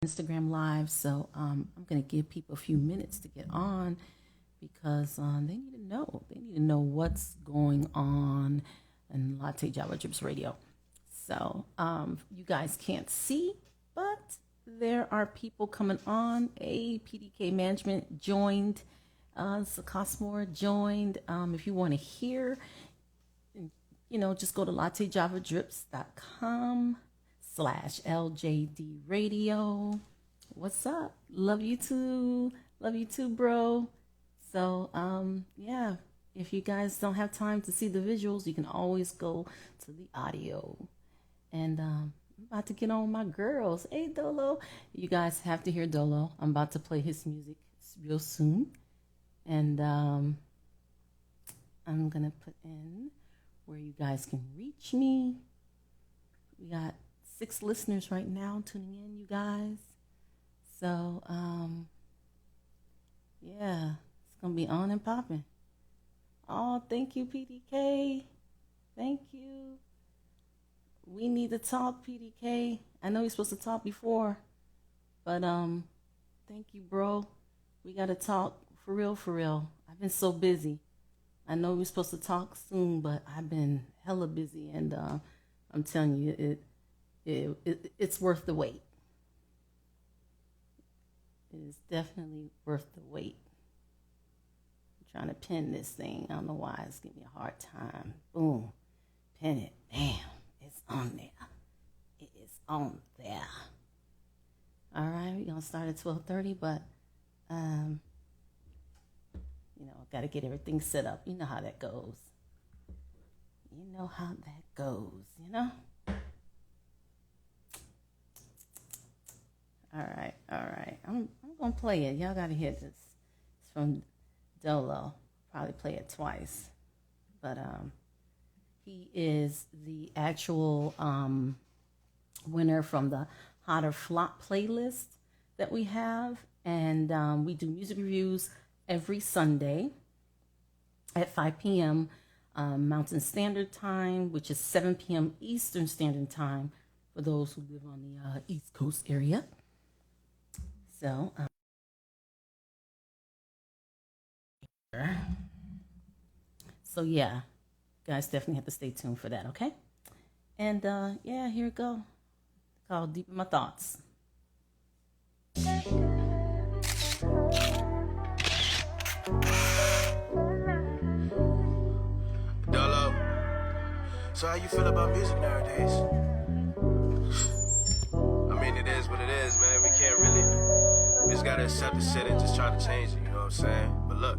Instagram Live. So I'm going to give people a few minutes to get on because they need to know. They need to know what's going on in Latte Java Drips Radio. So you guys can't see, but there are people coming on. PDK Management joined. Cosmore joined. If you want to hear, just go to lattejavadrips.com/LJD radio. What's up? Love you too, bro. So, if you guys don't have time to see the visuals, you can always go to the audio. And I'm about to get on with my girls. Hey, Dolo. You guys have to hear Dolo. I'm about to play his music real soon. And I'm going to put in where you guys can reach me. We got 6 listeners right now tuning in, you guys. So, it's going to be on and popping. Oh, thank you, PDK. Thank you. We need to talk, PDK. I know you're supposed to talk before, but thank you, bro. We got to talk for real. I've been so busy. I know we're supposed to talk soon, but I've been hella busy, and I'm telling you, it's worth the wait. It is definitely worth the wait. I'm trying to pin this thing. I don't know why it's giving me a hard time. Boom. Pin it. Bam. It's on there. It is on there. All right. We're going to start at 12:30, but, got to get everything set up. You know how that goes. All right. I'm going to play it. Y'all got to hear this. It's from Dolo. Probably play it twice. But he is the actual winner from the Hotter Flop playlist that we have. And we do music reviews every Sunday at 5 p.m. Mountain Standard Time, which is 7 p.m. Eastern Standard Time for those who live on the East Coast area. So, you guys definitely have to stay tuned for that, okay? And here we go. Called Deep in My Thoughts. Dolo, so how you feel about music nowadays? I mean, it is what it is, man. We can't really, we just gotta accept the shit and just try to change it, you know what I'm saying? But look,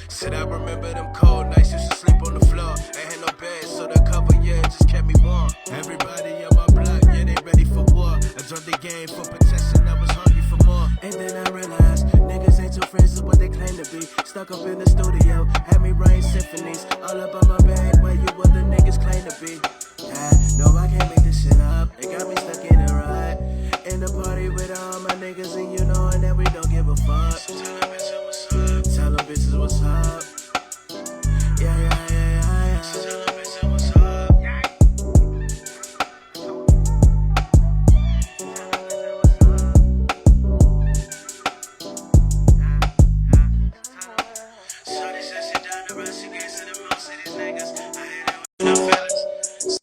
said I remember them cold nights, used to sleep on the floor. Ain't had no bed, so the cover, just kept me warm. Everybody on my block, they ready for war. I joined the game for protection, I was hungry for more. And then I realized, niggas ain't too friends with what they claim to be. Stuck up in the studio, had me writing symphonies. All up on my bag, where you other niggas claim to be. No, I can't make this shit up. They got me stuck in a rut. In the party with all my niggas, and you knowin' that we don't give a fuck. So tell them bitches what's up. Yeah. So tell them bitches what's up. Shorty said she down to rush against the most of these niggas. I hate it when I'm fellas.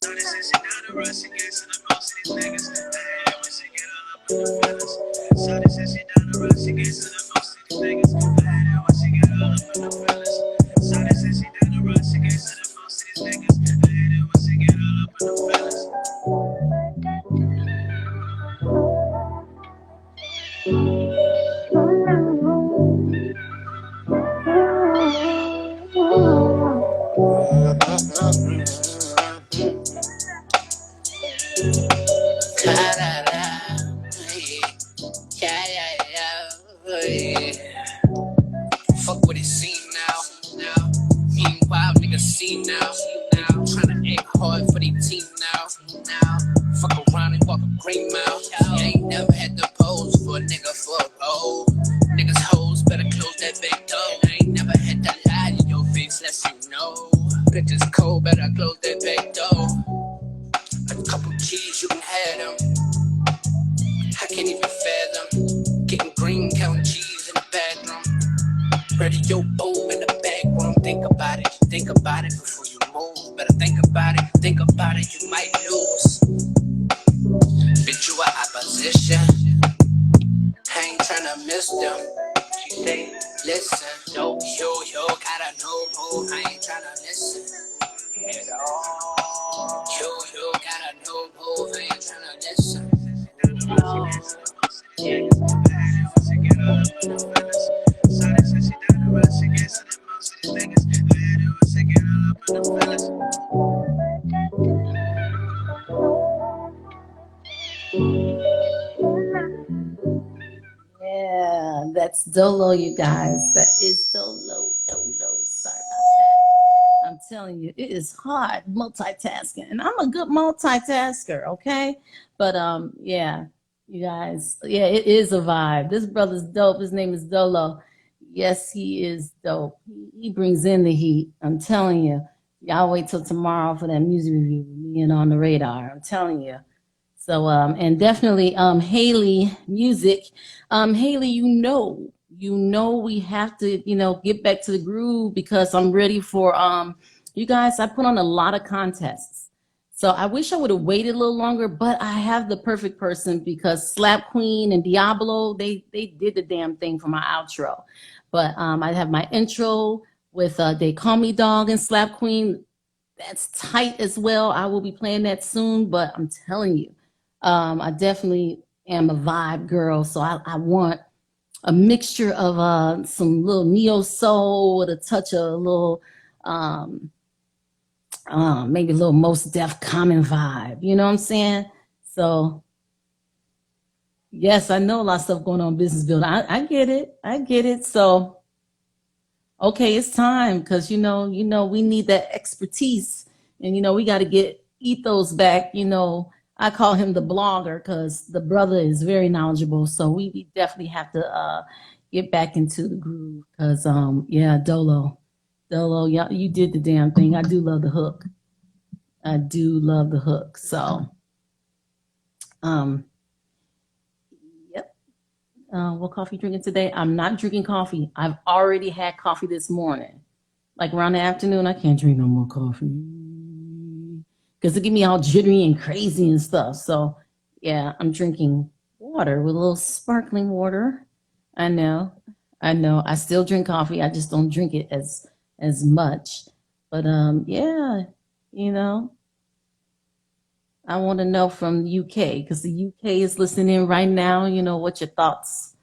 Shorty said she down to rush against the most of these niggas. I hate it when she get all up in the fellas. Shorty said she down to rush against the most of these niggas. I hate it when she get all up in the fellas. Shorty said she down to rush against the most of these niggas. I hate it when she get all up in the fellas. Fuck what it seem now. Meanwhile, niggas see now. Tryna act hard for they team now. Fuck around and walk a green mile. I ain't never had to pose for a nigga for a role. Niggas hoes better close that back door. I ain't never had to lie in your face, less you know. Bitches cold, better close that back door. A couple keys, you can have them. I can't even can fathom. Getting green, counting cheese in the bathroom. Radio boom in the back room. Think about it before you move. Better think about it, you might lose. Bitch, you are opposition. I ain't tryna miss them. She say, listen, yo, gotta know who. I ain't tryna listen at all. Yo, gotta know who. I ain't tryna listen. Yeah, that's Dolo, you guys. That is Dolo. Sorry about that. I'm telling you, it is hard multitasking, and I'm a good multitasker. Okay, but yeah, you guys, yeah, it is a vibe. This brother's dope. His name is Dolo. Yes, he is dope. He brings in the heat. I'm telling you. Y'all wait till tomorrow for that music review with me and on the radar. I'm telling you. So, and definitely, Haley music. Haley, we have to, get back to the groove because I'm ready for, you guys, I put on a lot of contests. So I wish I would have waited a little longer, but I have the perfect person because Slap Queen and Diablo, they did the damn thing for my outro. But I have my intro with They Call Me Dog and Slap Queen. That's tight as well. I will be playing that soon, but I'm telling you, I definitely am a vibe girl, so I want a mixture of some little neo soul with a touch of a little, maybe a little Most Def Common vibe. You know what I'm saying? So yes, I know a lot of stuff going on in business building. I get it. So okay, it's time because we need that expertise, and we got to get Ethos back. I call him the blogger because the brother is very knowledgeable. So we definitely have to get back into the groove because yeah, Dolo, yeah, you did the damn thing. I do love the hook. So yep. What coffee drinking today? I'm not drinking coffee. I've already had coffee this morning. Like around the afternoon, I can't drink no more coffee because it get me all jittery and crazy and stuff. So yeah, I'm drinking water with a little sparkling water. I know. I still drink coffee. I just don't drink it as much. But yeah, I want to know from the UK because the UK is listening right now. What's your thoughts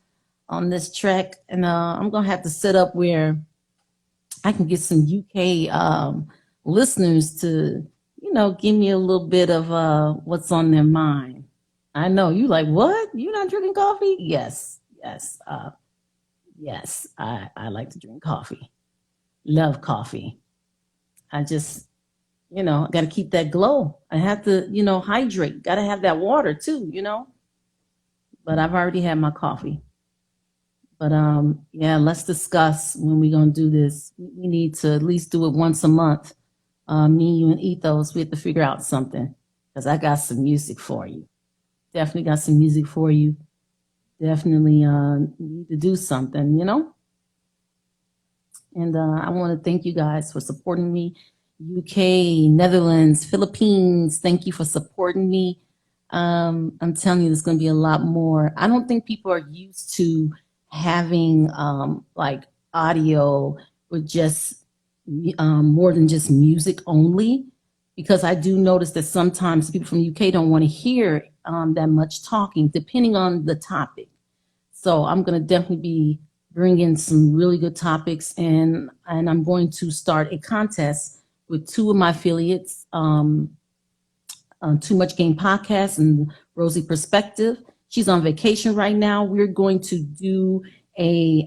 on this track? And I'm gonna have to set up where I can get some UK listeners to, give me a little bit of what's on their mind. I know you like what? You're not drinking coffee? Yes. Yes. I like to drink coffee. Love coffee. I just, got to keep that glow. I have to, hydrate. Got to have that water too, But I've already had my coffee. But yeah, let's discuss when we're gonna do this. We need to at least do it once a month. Me, you, and Ethos, we have to figure out something because I got some music for you. Definitely got some music for you. Definitely need to do something, And I want to thank you guys for supporting me. UK, Netherlands, Philippines, thank you for supporting me. I'm telling you, there's going to be a lot more. I don't think people are used to having like audio with just more than just music only, because I do notice that sometimes people from the UK don't want to hear that much talking, depending on the topic. So I'm going to definitely be bringing some really good topics, and I'm going to start a contest with two of my affiliates, Too Much Game Podcast and Rosie Perspective. She's on vacation right now. We're going to do a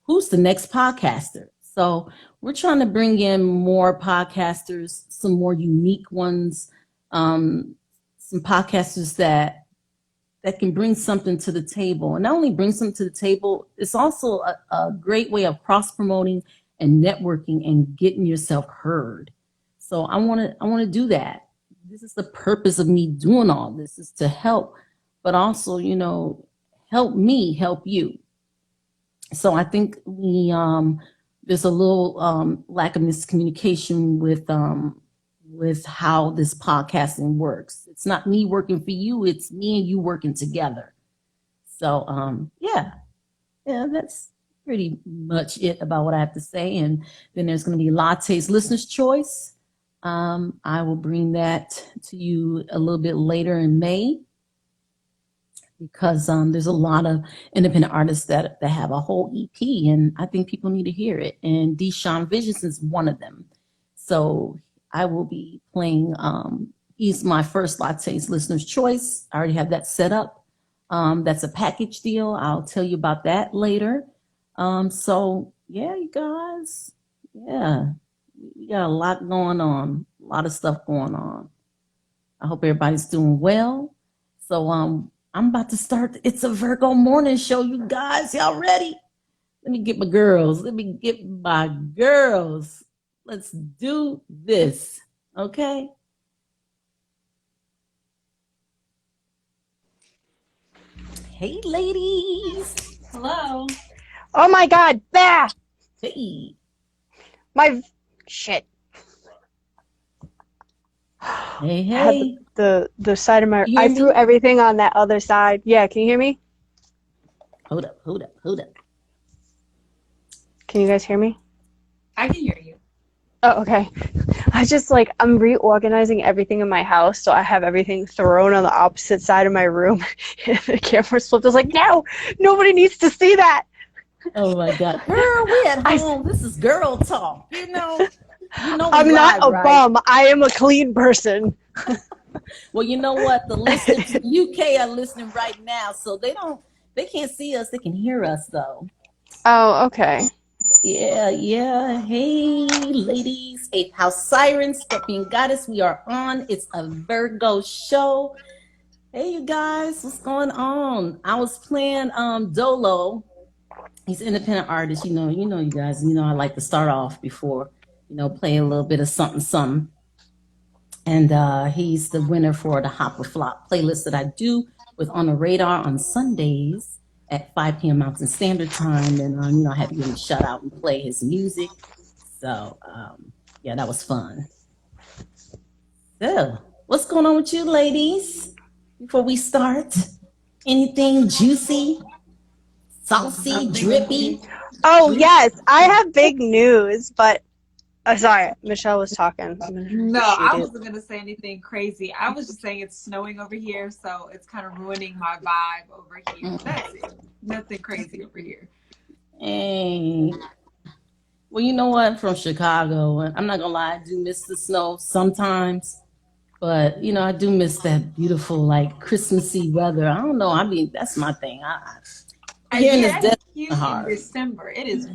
who's the next podcaster. So we're trying to bring in more podcasters, some more unique ones, some podcasters that can bring something to the table. And not only bring something to the table, it's also a great way of cross-promoting and networking and getting yourself heard. So I want to do that. This is the purpose of me doing all this, is to help but also, help me help you. So I think there's a little lack of miscommunication with how this podcasting works. It's not me working for you, it's me and you working together. So yeah, that's pretty much it about what I have to say. And then there's going to be Latte's listener's choice. I will bring that to you a little bit later in May, because there's a lot of independent artists that have a whole EP, and I think people need to hear it. And Deshaun Visions is one of them. So I will be playing, he's my first Latte's listener's choice. I already have that set up. That's a package deal. I'll tell you about that later. So yeah, you guys, yeah, we got a lot going on, a lot of stuff going on. I hope everybody's doing well. So I'm about to start. It's a Virgo morning show, you guys. Y'all ready? Let me get my girls. Let's do this. Okay? Hey, ladies. Hello. Oh my God, bah! Hey. My shit. Hey, I had hey. the side of my. You hear I threw me? everything on that other side. Yeah, can you hear me? Hold up. Can you guys hear me? I can hear you. Oh, okay. I just I'm reorganizing everything in my house, so I have everything thrown on the opposite side of my room. The camera's flipped. I was like, no, nobody needs to see that. Oh my God, girl, we at home. This is girl talk. You know I'm we not live, a right? bum. I am a clean person. Well, you know what? The listeners in the UK are listening right now, so they can't see us. They can hear us though. Oh, okay. Yeah. Hey, ladies, Eighth House Siren, Scorpion Goddess. We are on. It's a Virgo show. Hey, you guys, what's going on? I was playing Dolo. He's an independent artist. You know, you guys. I like to start off before play a little bit of something. And he's the winner for the Hop or Flop playlist that I do with On the Radar on Sundays at 5 p.m. Mountain Standard Time. And, I had to give him a shout out and play his music. So, yeah, that was fun. So, what's going on with you, ladies? Before we start, anything juicy, saucy, drippy? Oh, yes, I have big news, but sorry, Michelle was talking. No, I wasn't going to say anything crazy. I was just saying it's snowing over here, so it's kind of ruining my vibe over here. That's it. Nothing crazy over here. Hey. Well, you know what? From Chicago, and I'm not going to lie, I do miss the snow sometimes. But, I do miss that beautiful, Christmassy weather. I don't know. I mean, that's my thing. Here in this in December. It is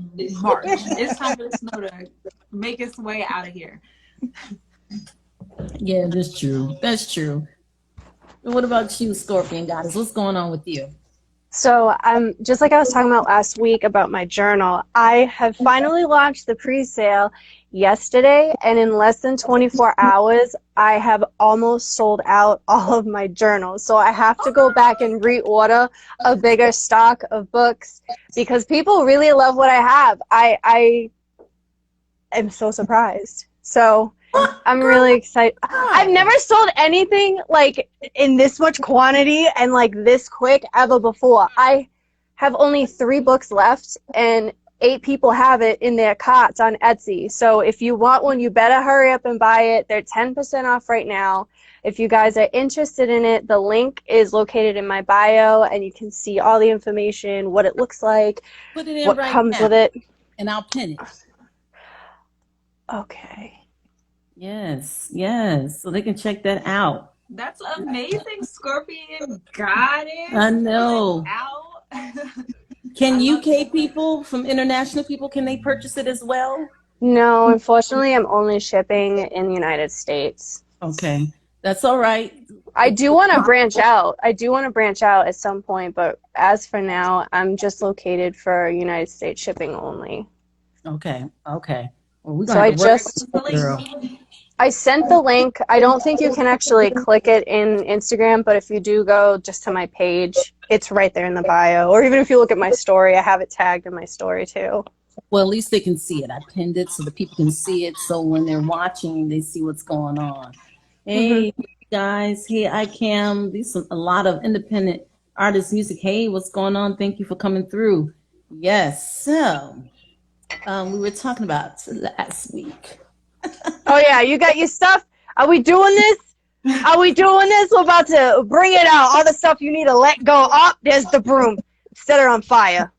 March. It's time for the snow to make its way out of here. Yeah, that's true. What about you, Scorpion Goddess? What's going on with you? So just like I was talking about last week about my journal, I have finally launched the pre-sale yesterday, and in less than 24 hours, I have almost sold out all of my journals. So I have to go back and reorder a bigger stock of books because people really love what I have. I am so surprised. So I'm really excited. I've never sold anything in this much quantity and this quick ever before. I have only 3 books left, and 8 people have it in their carts on Etsy. So if you want one, you better hurry up and buy it. They're 10% off right now. If you guys are interested in it, the link is located in my bio, and you can see all the information, what it looks like, Put it in what right comes now, with it. and I'll pin it. Okay. Yes. So they can check that out. That's amazing, Scorpion Goddess. I know. Can UK people, from international people, can they purchase it as well? No, unfortunately, I'm only shipping in the United States. Okay, that's all right. I do want to branch out. At some point, but as for now, I'm just located for United States shipping only. Okay. Well, we're So gonna I have to work just with you, girl. I sent the link. I don't think you can actually click it in Instagram, but if you do go just to my page, it's right there in the bio. Or even if you look at my story, I have it tagged in my story too. Well, at least they can see it. I pinned it so the people can see it. So when they're watching, they see what's going on. Mm-hmm. Hey guys, hey I Cam. These are a lot of independent artist music. Hey, what's going on? Thank you for coming through. Yes. So we were talking about last week. Oh yeah, you got your stuff? Are we doing this? Are we doing this? We're about to bring it out. All the stuff you need to let go. Up, there's the broom. Set it on fire.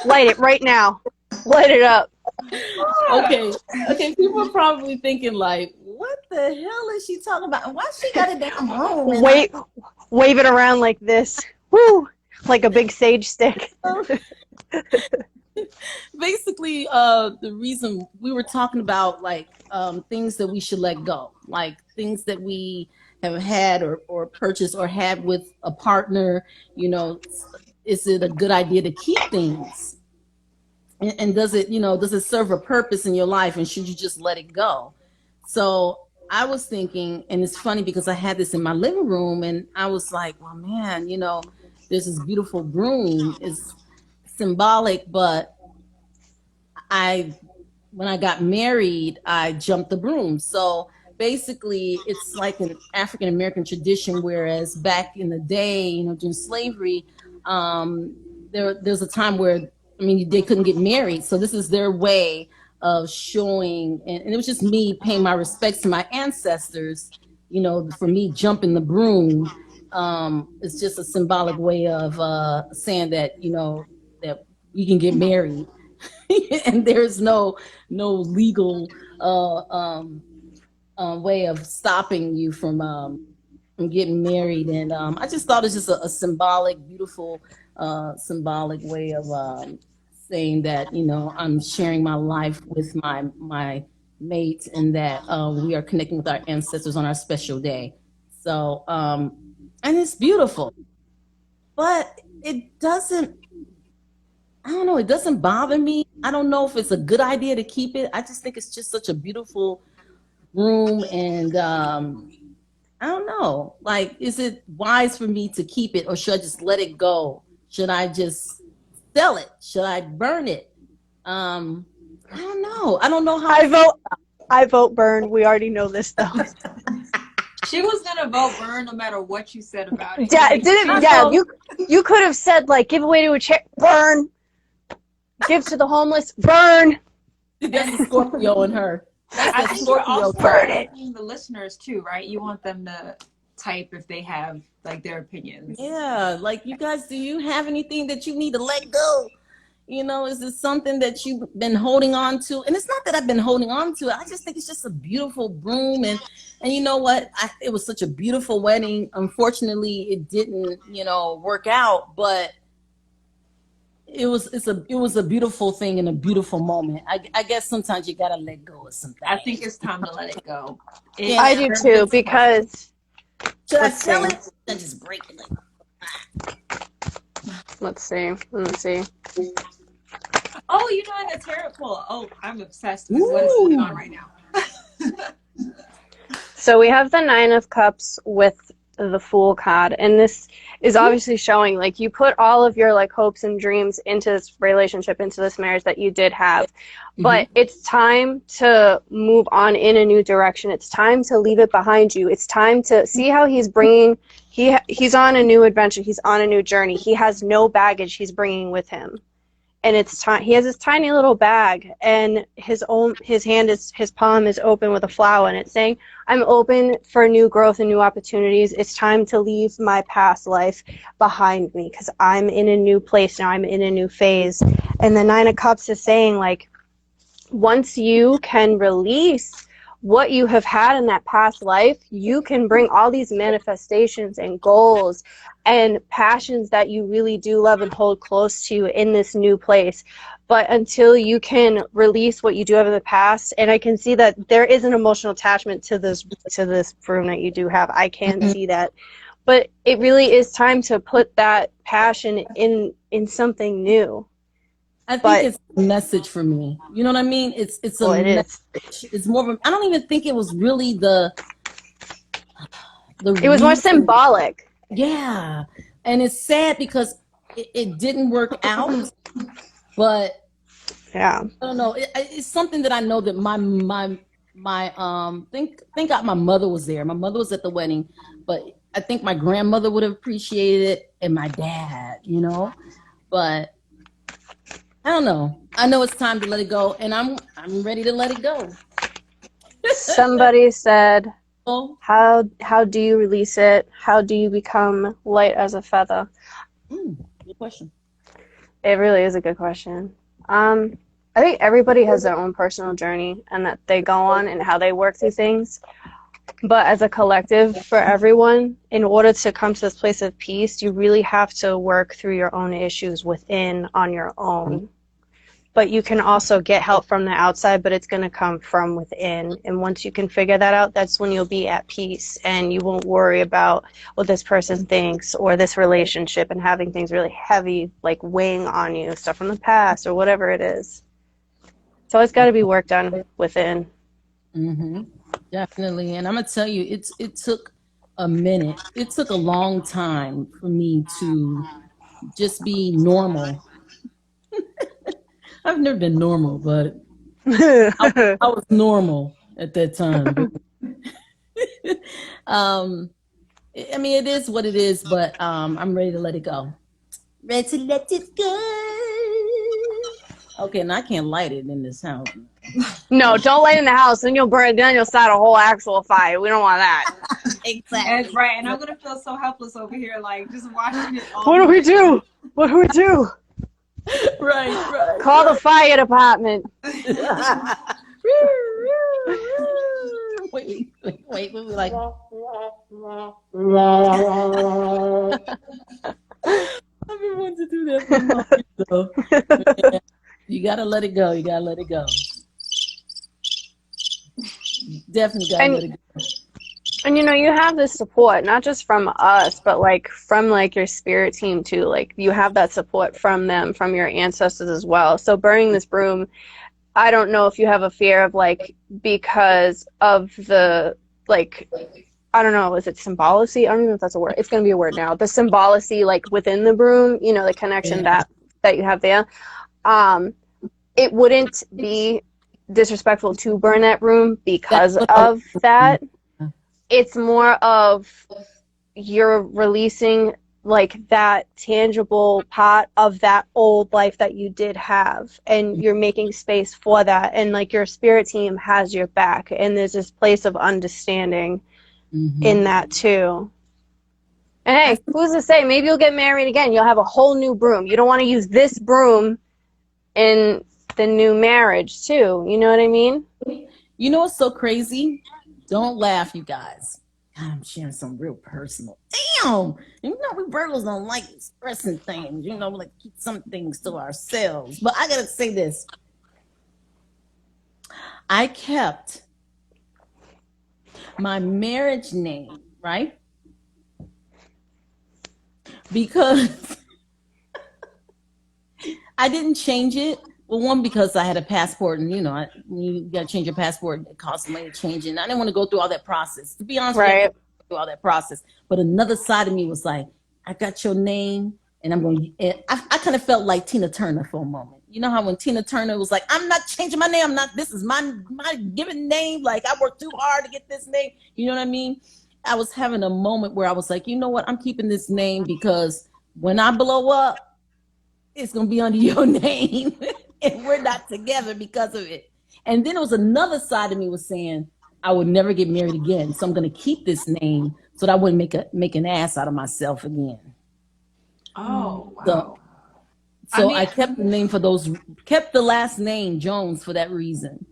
Light it right now. Light it up. Okay. People are probably thinking like, what the hell is she talking about? Why she got a damn room? Wave it around like this. Woo! Like a big sage stick. Basically, the reason we were talking about like things that we should let go, like things that we have had or purchased or had with a partner. You know, is it a good idea to keep things? And does it serve a purpose in your life, and should you just let it go? So I was thinking, and it's funny because I had this in my living room, and I was like, well, man, there's this beautiful broom. It's symbolic, but when I got married, I jumped the broom. So basically, it's like an African American tradition, whereas back in the day, during slavery, there's a time where, they couldn't get married. So this is their way of showing, and it was just me paying my respects to my ancestors. For me, jumping the broom, it's just a symbolic way of saying that, that we can get married. And there's no legal way of stopping you from getting married. And I just thought it's just a symbolic, beautiful, symbolic way of saying that I'm sharing my life with my mate, and that we are connecting with our ancestors on our special day. So and it's beautiful, but it doesn't. I don't know. It doesn't bother me. I don't know if it's a good idea to keep it. I just think it's just such a beautiful room. And I don't know. Like, is it wise for me to keep it, or should I just let it go? Should I just sell it? Should I burn it? I don't know. I don't know how. I vote burn. We already know this though. She was gonna vote burn no matter what you said about it. Yeah, you could have said like give away to a chair, burn. Give to the homeless, burn. That's the Scorpio in her. I think you're also asking the listeners too, right? You want them to type if they have like their opinions. Yeah, like, you guys, do you have anything that you need to let go? Is this something that you've been holding on to? And it's not that I've been holding on to it. I just think it's just a beautiful broom. And you know what? It was such a beautiful wedding. Unfortunately, it didn't, work out. But it was a beautiful thing and a beautiful moment. I guess sometimes you gotta let go of something. I think it's time to let it go. I do too, because should I sell it? Should I just break it? Let's see. Oh, you're doing a tarot pull. Oh, I'm obsessed with what is going on right now. So we have the Nine of Cups with the Fool card, and this is obviously showing like you put all of your like hopes and dreams into this relationship, into this marriage that you did have, but it's time to move on in a new direction. It's time to leave it behind you. It's time to see how he's on a new adventure. He's on a new journey. He has no baggage he's bringing with him. And it's time. He has this tiny little bag, and his palm is open with a flower, and it's saying, "I'm open for new growth and new opportunities. It's time to leave my past life behind me because I'm in a new place now. I'm in a new phase." And the Nine of Cups is saying, like, once you can release what you have had in that past life, you can bring all these manifestations and goals and passions that you really do love and hold close to you in this new place. But until you can release what you do have in the past, and I can see that there is an emotional attachment to this broom that you do have. I can see that. But it really is time to put that passion in something new. I think But it's a message for me. You know what I mean? It's a well, it is. message. It's more of a, I don't even think it was really the It was more reason. symbolic. Yeah. And it's sad because it didn't work out, but Yeah. I don't know. It's something that I know that my thank God my mother was there. My mother was at the wedding, but I think my grandmother would have appreciated it and my dad, you know. But I don't know. I know it's time to let it go, and I'm ready to let it go. Somebody said, Oh, how do you release it? How do you become light as a feather? good question. It really is a good question. I think everybody has their own personal journey and that they go on and how they work through things. But as a collective, for everyone, in order to come to this place of peace, you really have to work through your own issues within on your own. But you can also get help from the outside, but it's going to come from within. And once you can figure that out, that's when you'll be at peace and you won't worry about what this person thinks or this relationship and having things really heavy, like weighing on you, stuff from the past or whatever it is. So it's got to be work done within. Mm-hmm. Definitely. And I'm gonna tell you, it took a minute. It took a long time for me to just be normal. I've never been normal, but I was normal at that time. um, I mean, it is what it is, but I'm ready to let it go. Ready to let it go. Okay, and I can't light it in this house. No, don't lay in the house, then you'll burn. Then you'll start a whole actual fire. We don't want that. That's right. And I'm gonna feel so helpless over here, like just watching it all. What do we do? What do we do? Right. Call the fire department. wait, we were like, I've been wanting to do that for months, though. Yeah, you gotta let it go. You gotta let it go. Definitely gotta let it go. And you know, you have this support, not just from us, but like from like your spirit team too. Like you have that support from them, from your ancestors as well. So burning this broom, I don't know if you have a fear of like, because of the, like, I don't know, is it symbology? I don't even know if that's a word. It's going to be a word now. The symbology, like within the broom, you know, the connection that you have there. It wouldn't be disrespectful to burn that broom because of that. It's more of you're releasing like that tangible part of that old life that you did have, and you're making space for that, and like your spirit team has your back, and there's this place of understanding in that too. And hey, who's to say, maybe you'll get married again, you'll have a whole new broom. You don't want to use this broom in the new marriage too, you know what I mean? You know what's so crazy? Don't laugh, you guys. God, I'm sharing some real personal. Damn! You know, we Virgos don't like expressing things. You know, like keep some things to ourselves. But I gotta say this. I kept my marriage name, right? Because I didn't change it. Well, one, because I had a passport, and you know, you got to change your passport. It costs money to change it. And I didn't want to go through all that process. To be honest with you, I didn't want to go through all that process. But another side of me was like, I got your name, and I'm going. I kind of felt like Tina Turner for a moment. You know how when Tina Turner was like, I'm not changing my name. I'm not. This is my given name. Like I worked too hard to get this name. You know what I mean? I was having a moment where I was like, you know what? I'm keeping this name because when I blow up, it's gonna be under your name. And we're not together because of it. And then it was another side of me was saying I would never get married again. So I'm going to keep this name so that I wouldn't make an ass out of myself again. Oh, wow. So I kept the name kept the last name Jones for that reason.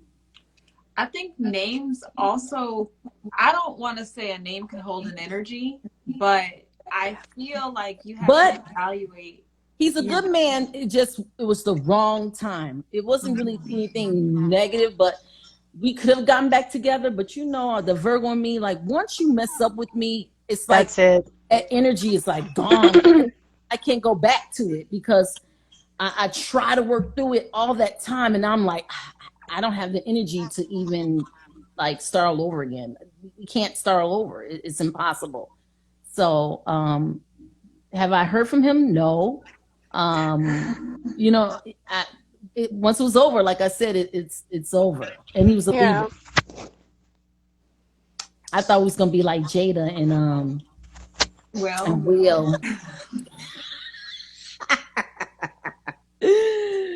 I think names also, I don't want to say a name can hold an energy, but I feel like you have to evaluate. He's a good man. It was the wrong time. It wasn't really anything negative, but we could have gotten back together. But you know, the Virgo in me, like once you mess up with me, it's like that energy is like gone. I can't go back to it because I try to work through it all that time, and I'm like, I don't have the energy to even like start all over again. We can't start all over. It's impossible. So, have I heard from him? No. You know, once it was over, like I said, it's over. And he was a Yeah. Libra. I thought it was gonna be like Jada and Will.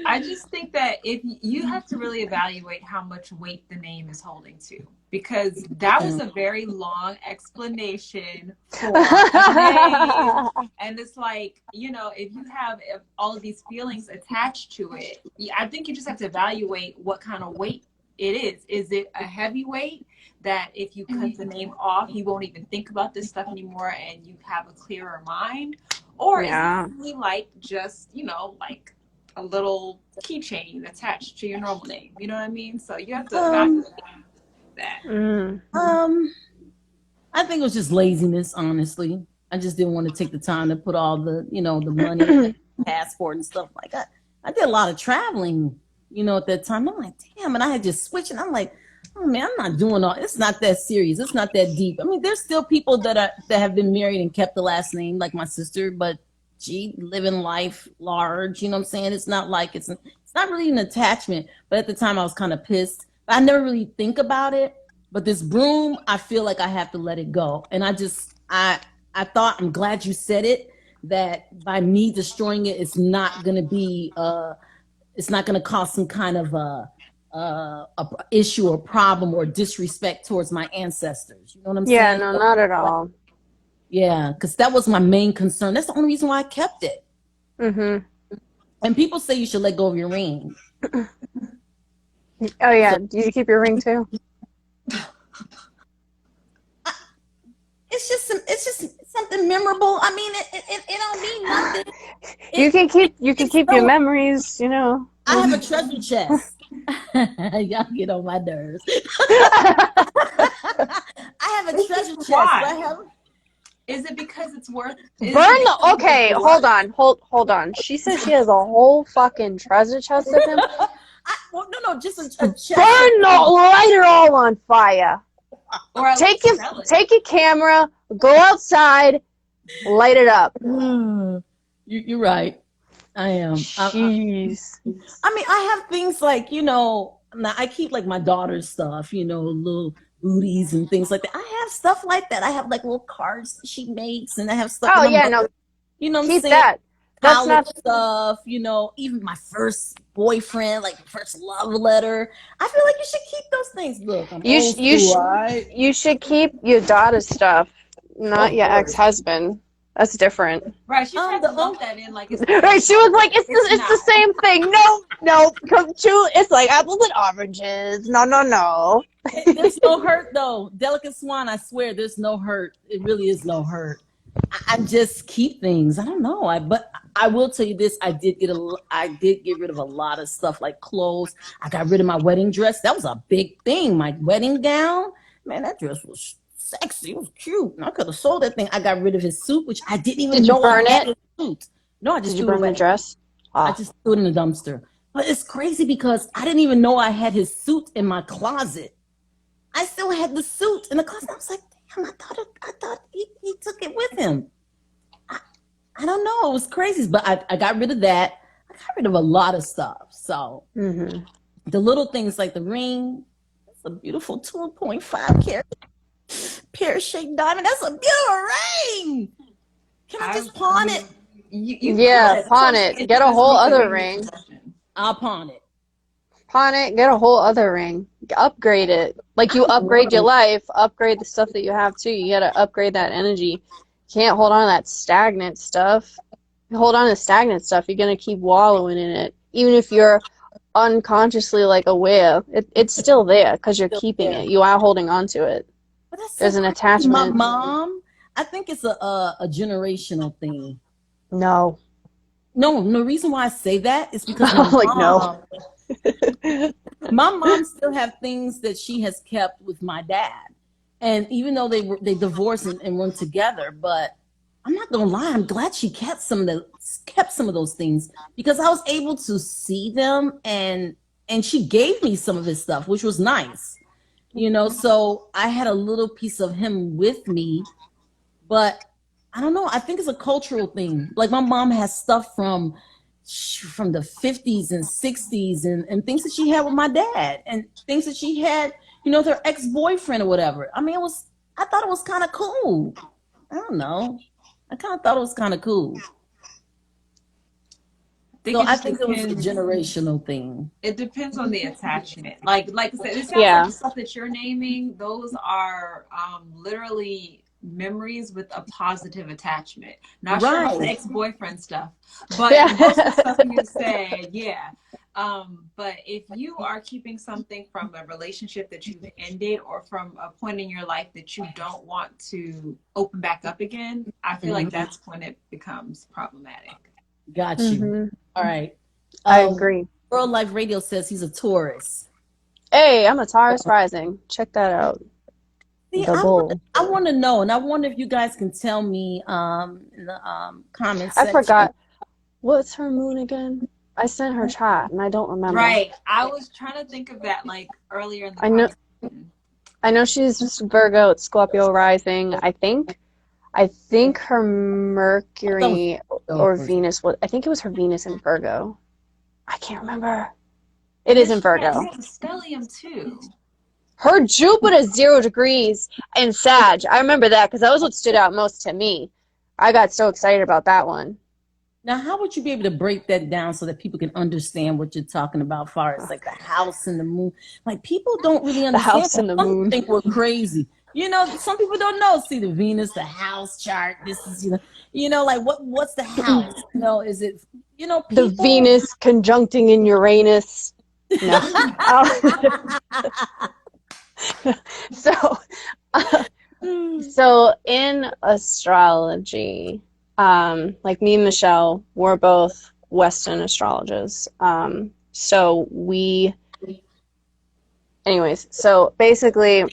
I just think that if you have to really evaluate how much weight the name is holding to, because that was a very long explanation for a name. And it's like, you know, if you have all of these feelings attached to it, I think you just have to evaluate what kind of weight it is. Is it a heavy weight that if you cut the name off, you won't even think about this stuff anymore and you have a clearer mind? Or is it really like just, you know, like a little keychain attached to your normal name? You know what I mean? So you have to evaluate that. I think it was just laziness, honestly. I just didn't want to take the time to put all the, you know, the money, passport and stuff like that. I did a lot of traveling, you know, at that time. I'm like, damn, and I had just switched, and I'm like, oh man, I'm not doing all. It's not that serious. It's not that deep. I mean, there's still people that have been married and kept the last name, like my sister, but she living life large. You know what I'm saying? It's not like it's not really an attachment. But at the time, I was kind of pissed. But I never really think about it. But this broom, I feel like I have to let it go. And I thought, I'm glad you said it, that by me destroying it, it's not gonna be it's not gonna cause some kind of a issue or problem or disrespect towards my ancestors. You know what I'm saying? Yeah, no, not at all. Yeah, because that was my main concern. That's the only reason why I kept it. Mm-hmm. And people say you should let go of your ring. Oh yeah, do you keep your ring too? It's just something memorable. I mean, it don't mean nothing. You can keep your memories. You know. I have a treasure chest. Y'all get on my nerves. I have a treasure chest. Why? Is it because it's worth? Okay, hold on. She says she has a whole fucking treasure chest of him. No, just a chest. Light it all on fire. Or take your camera, go outside, light it up. You're right. I am. Jeez. I mean, I have things like, you know, I keep like my daughter's stuff, you know, little booties and things like that. I have stuff like that. I have like little cards that she makes, and I have stuff. Oh yeah, no. You know what keep I'm saying? That. That's college not stuff, you know, even my first boyfriend, like first love letter. I feel like you should keep those things. Look, you should keep your daughter's stuff, not your ex-husband. That's different. Right, she tried to lump that in like it's right. She was like, it's the same thing. No, it's like apples and oranges. No. There's no hurt though. Delicate Swan, I swear, there's no hurt. It really is no hurt. I just keep things. I don't know. But I will tell you this: I did get rid of a lot of stuff, like clothes. I got rid of my wedding dress. That was a big thing. My wedding gown, man, that dress was sexy. It was cute. I could have sold that thing. I got rid of his suit, which I didn't even know I had his suit. No, I just did you burn the dress? I just threw it in the dumpster. But it's crazy because I didn't even know I had his suit in my closet. I still had the suit in the closet. I was like, damn, I thought he took it with him. I don't know. It was crazy. But I got rid of that. I got rid of a lot of stuff. So the little things like the ring, it's a beautiful 2.5 carat pear-shaped diamond. That's a beautiful ring. Can I just pawn it? Pawn it. Get a whole other ring. I'll pawn it. Pawn it. Get a whole other ring. Upgrade it. Like you upgrade your life, upgrade the stuff that you have too. You gotta upgrade that energy. You can't hold on to that stagnant stuff. You hold on to stagnant stuff, you're gonna keep wallowing in it. Even if you're unconsciously like aware, it's still there because you're keeping it. You are holding on to it. There's an attachment. My mom, I think it's a generational thing. No. The reason why I say that is because my mom still have things that she has kept with my dad, and even though they divorced and weren't together, but I'm not gonna lie, I'm glad she kept some of those things because I was able to see them, and she gave me some of his stuff, which was nice. So I had a little piece of him with me, but I don't know, I think it's a cultural thing. Like my mom has stuff from the 50s and 60s, and things that she had with my dad, and things that she had, with her ex-boyfriend or whatever. I mean, I thought it was kind of cool. I don't know. I kind of thought it was kind of cool. So It I just think it was a depends. generational thing. It depends on the attachment. Like I said, it sounds Yeah. like the stuff that you're naming, those are literally memories with a positive attachment. Not sure about the Right. ex-boyfriend stuff, but Yeah. most of the stuff you said, yeah. But if you are keeping something from a relationship that you've ended, or from a point in your life that you don't want to open back up again, I feel like that's when it becomes problematic. Got you. All right. I agree. World Life Radio says he's a Taurus. Hey, I'm a Taurus rising. Check that out. See, The bull. I want to know, and I wonder if you guys can tell me in the comments I section. forgot. What's her moon again? I sent her chat and I don't remember. Right. I was trying to think of that like earlier in the conversation. I know she's Virgo, it's Scorpio rising. I think her Mercury or Venus was, I think it was her Venus in Virgo. I can't remember. It is in Virgo. She has a stellium too. Her Jupiter's 0 degrees in Sag. I remember that because that was what stood out most to me. I got so excited about that one. Now, how would you be able to break that down so that people can understand what you're talking about, as far as like the house and the moon? Like, people don't really understand. The house and the moon. Think we're crazy. Some people don't know. See, the Venus, the house chart. This is, like what's the house? Is it, people... the Venus conjuncting in Uranus? No. So in astrology, like me and Michelle, we're both Western astrologers. So basically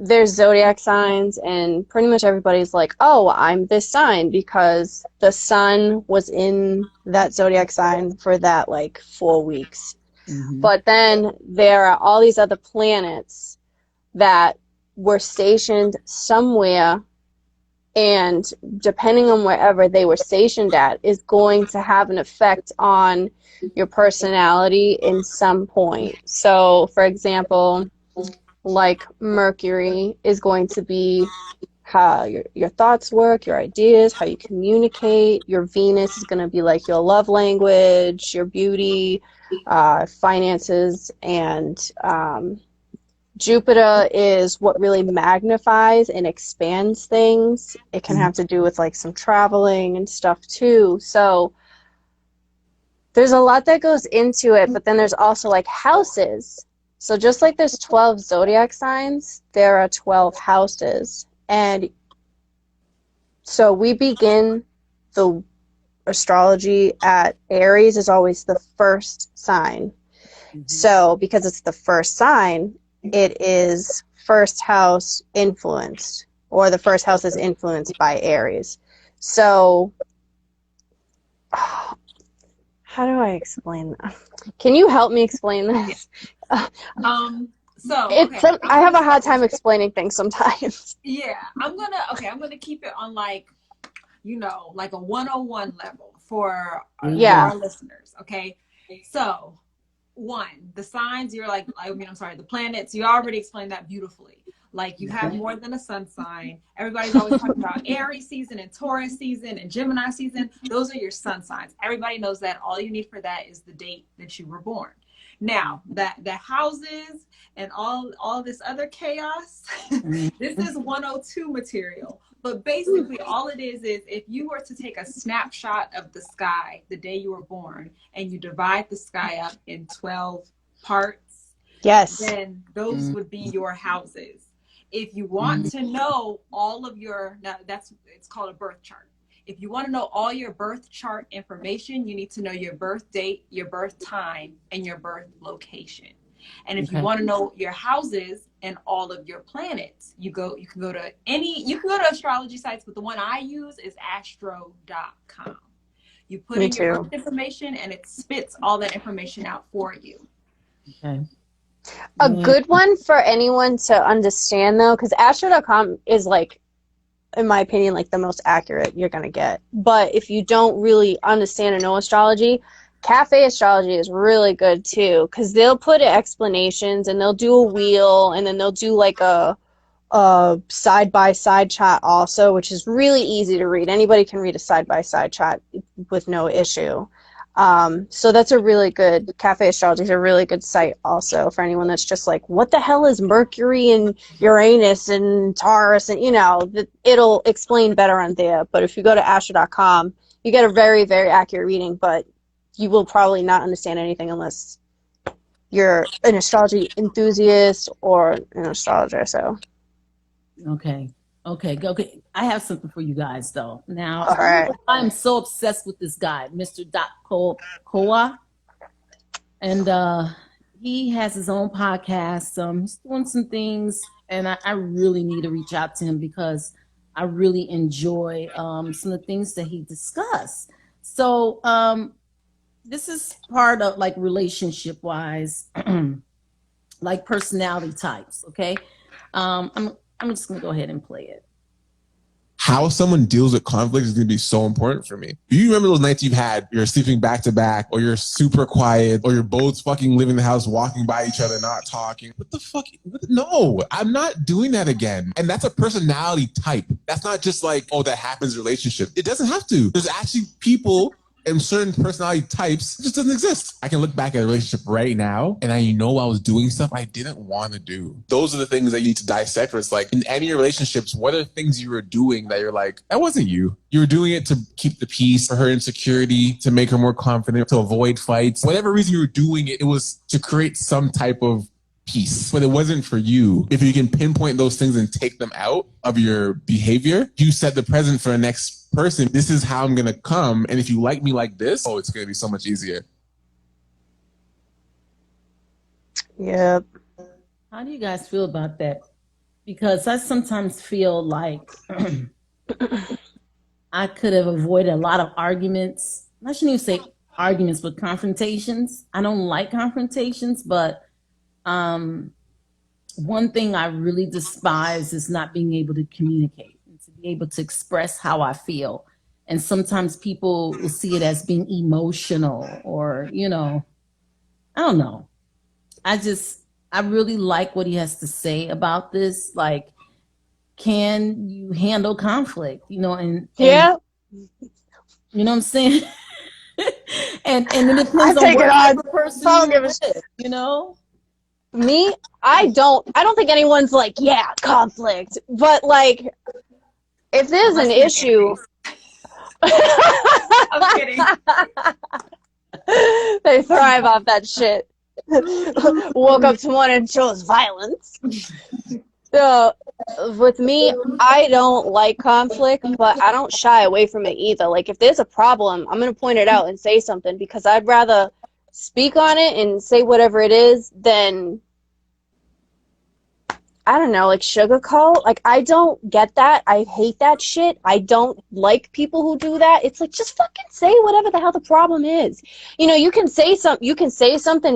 there's zodiac signs, and pretty much everybody's like, oh, I'm this sign because the sun was in that zodiac sign for that like 4 weeks. But then there are all these other planets that were stationed somewhere, and depending on wherever they were stationed at is going to have an effect on your personality in some point. So, for example, like Mercury is going to be how your thoughts work, your ideas, how you communicate. Your Venus is going to be like your love language, your beauty, finances, and Jupiter is what really magnifies and expands things. It can have to do with like some traveling and stuff too. So there's a lot that goes into it, but then there's also like houses. So just like there's 12 zodiac signs, there are 12 houses. And so we begin the astrology at Aries is always the first sign. So because it's the first sign, it is first house influenced, or the first house is influenced by Aries. So how do I explain that? Can you help me explain this? I have a hard time explaining things sometimes. Yeah, I'm gonna keep it on like a 101 level for our listeners. Okay, so the signs, the planets, you already explained that beautifully. Like, you have more than a sun sign. Everybody's always talking about Aries season and Taurus season and Gemini season. Those are your sun signs. Everybody knows that. All you need for that is the date that you were born. Now, the houses and all this other chaos, this is 102 material. But basically, all it is if you were to take a snapshot of the sky the day you were born, and you divide the sky up in 12 parts, then those would be your houses. If you want to know all of it's called a birth chart. If you want to know all your birth chart information, you need to know your birth date, your birth time, and your birth location. And if you want to know your houses and all of your planets, you can go to astrology sites, but the one I use is astro.com. You put in your birth information and it spits all that information out for you. Okay. A good one for anyone to understand, though, because astro.com is, like, in my opinion, like the most accurate you're going to get. But if you don't really understand or know astrology, Cafe Astrology is really good too, because they'll put explanations and they'll do a wheel and then they'll do like a side-by-side chart also, which is really easy to read. Anybody can read a side-by-side chart with no issue. So that's a really good, Cafe Astrology is a really good site also for anyone that's just like, what the hell is Mercury and Uranus and Taurus, and it'll explain better on there. But if you go to astro.com, you get a very, very accurate reading, but you will probably not understand anything unless you're an astrology enthusiast or an astrologer. So Okay. I have something for you guys, though. Now, all right. I'm so obsessed with this guy, Mr. Koa, and he has his own podcast. He's doing some things, and I really need to reach out to him because I really enjoy some of the things that he discussed. So this is part of, like, relationship-wise, like personality types, okay? I'm just going to go ahead and play it. How someone deals with conflict is going to be so important for me. You remember those nights you've had, you're sleeping back to back, or you're super quiet, or you're both fucking living in the house, walking by each other, not talking. What the fuck? No, I'm not doing that again. And that's a personality type. That's not just like, oh, that happens in a relationship. It doesn't have to. There's actually people and certain personality types, it just doesn't exist. I can look back at a relationship right now and I know I was doing stuff I didn't want to do. Those are the things that you need to dissect, where it's like, in any of your relationships, what are things you were doing that you're like, that wasn't you. You were doing it to keep the peace, for her insecurity, to make her more confident, to avoid fights. Whatever reason you were doing it, it was to create some type of peace, but it wasn't for you. If you can pinpoint those things and take them out of your behavior, you set the present for the next person. This is how I'm going to come. And if you like me like this, oh, it's going to be so much easier. Yep. How do you guys feel about that? Because I sometimes feel like I could have avoided a lot of arguments. I shouldn't even say arguments, but confrontations. I don't like confrontations, but one thing I really despise is not being able to communicate and to be able to express how I feel. And sometimes people will see it as being emotional or, I don't know. I really like what he has to say about this. Like, can you handle conflict? And yeah. You know what I'm saying? and it depends I on take what it type on. of person I don't you're give a with, Me, I don't think anyone's like, yeah, conflict. But like, if there's an issue, I'm kidding. They thrive off that shit. Woke up to one and chose violence. So with me, I don't like conflict, but I don't shy away from it either. Like, if there's a problem, I'm going to point it out and say something, because I'd rather speak on it and say whatever it is than, I don't know, like, sugarcoat. Like, I don't get that. I hate that shit. I don't like people who do that. It's like, just fucking say whatever the hell the problem is. You can say something,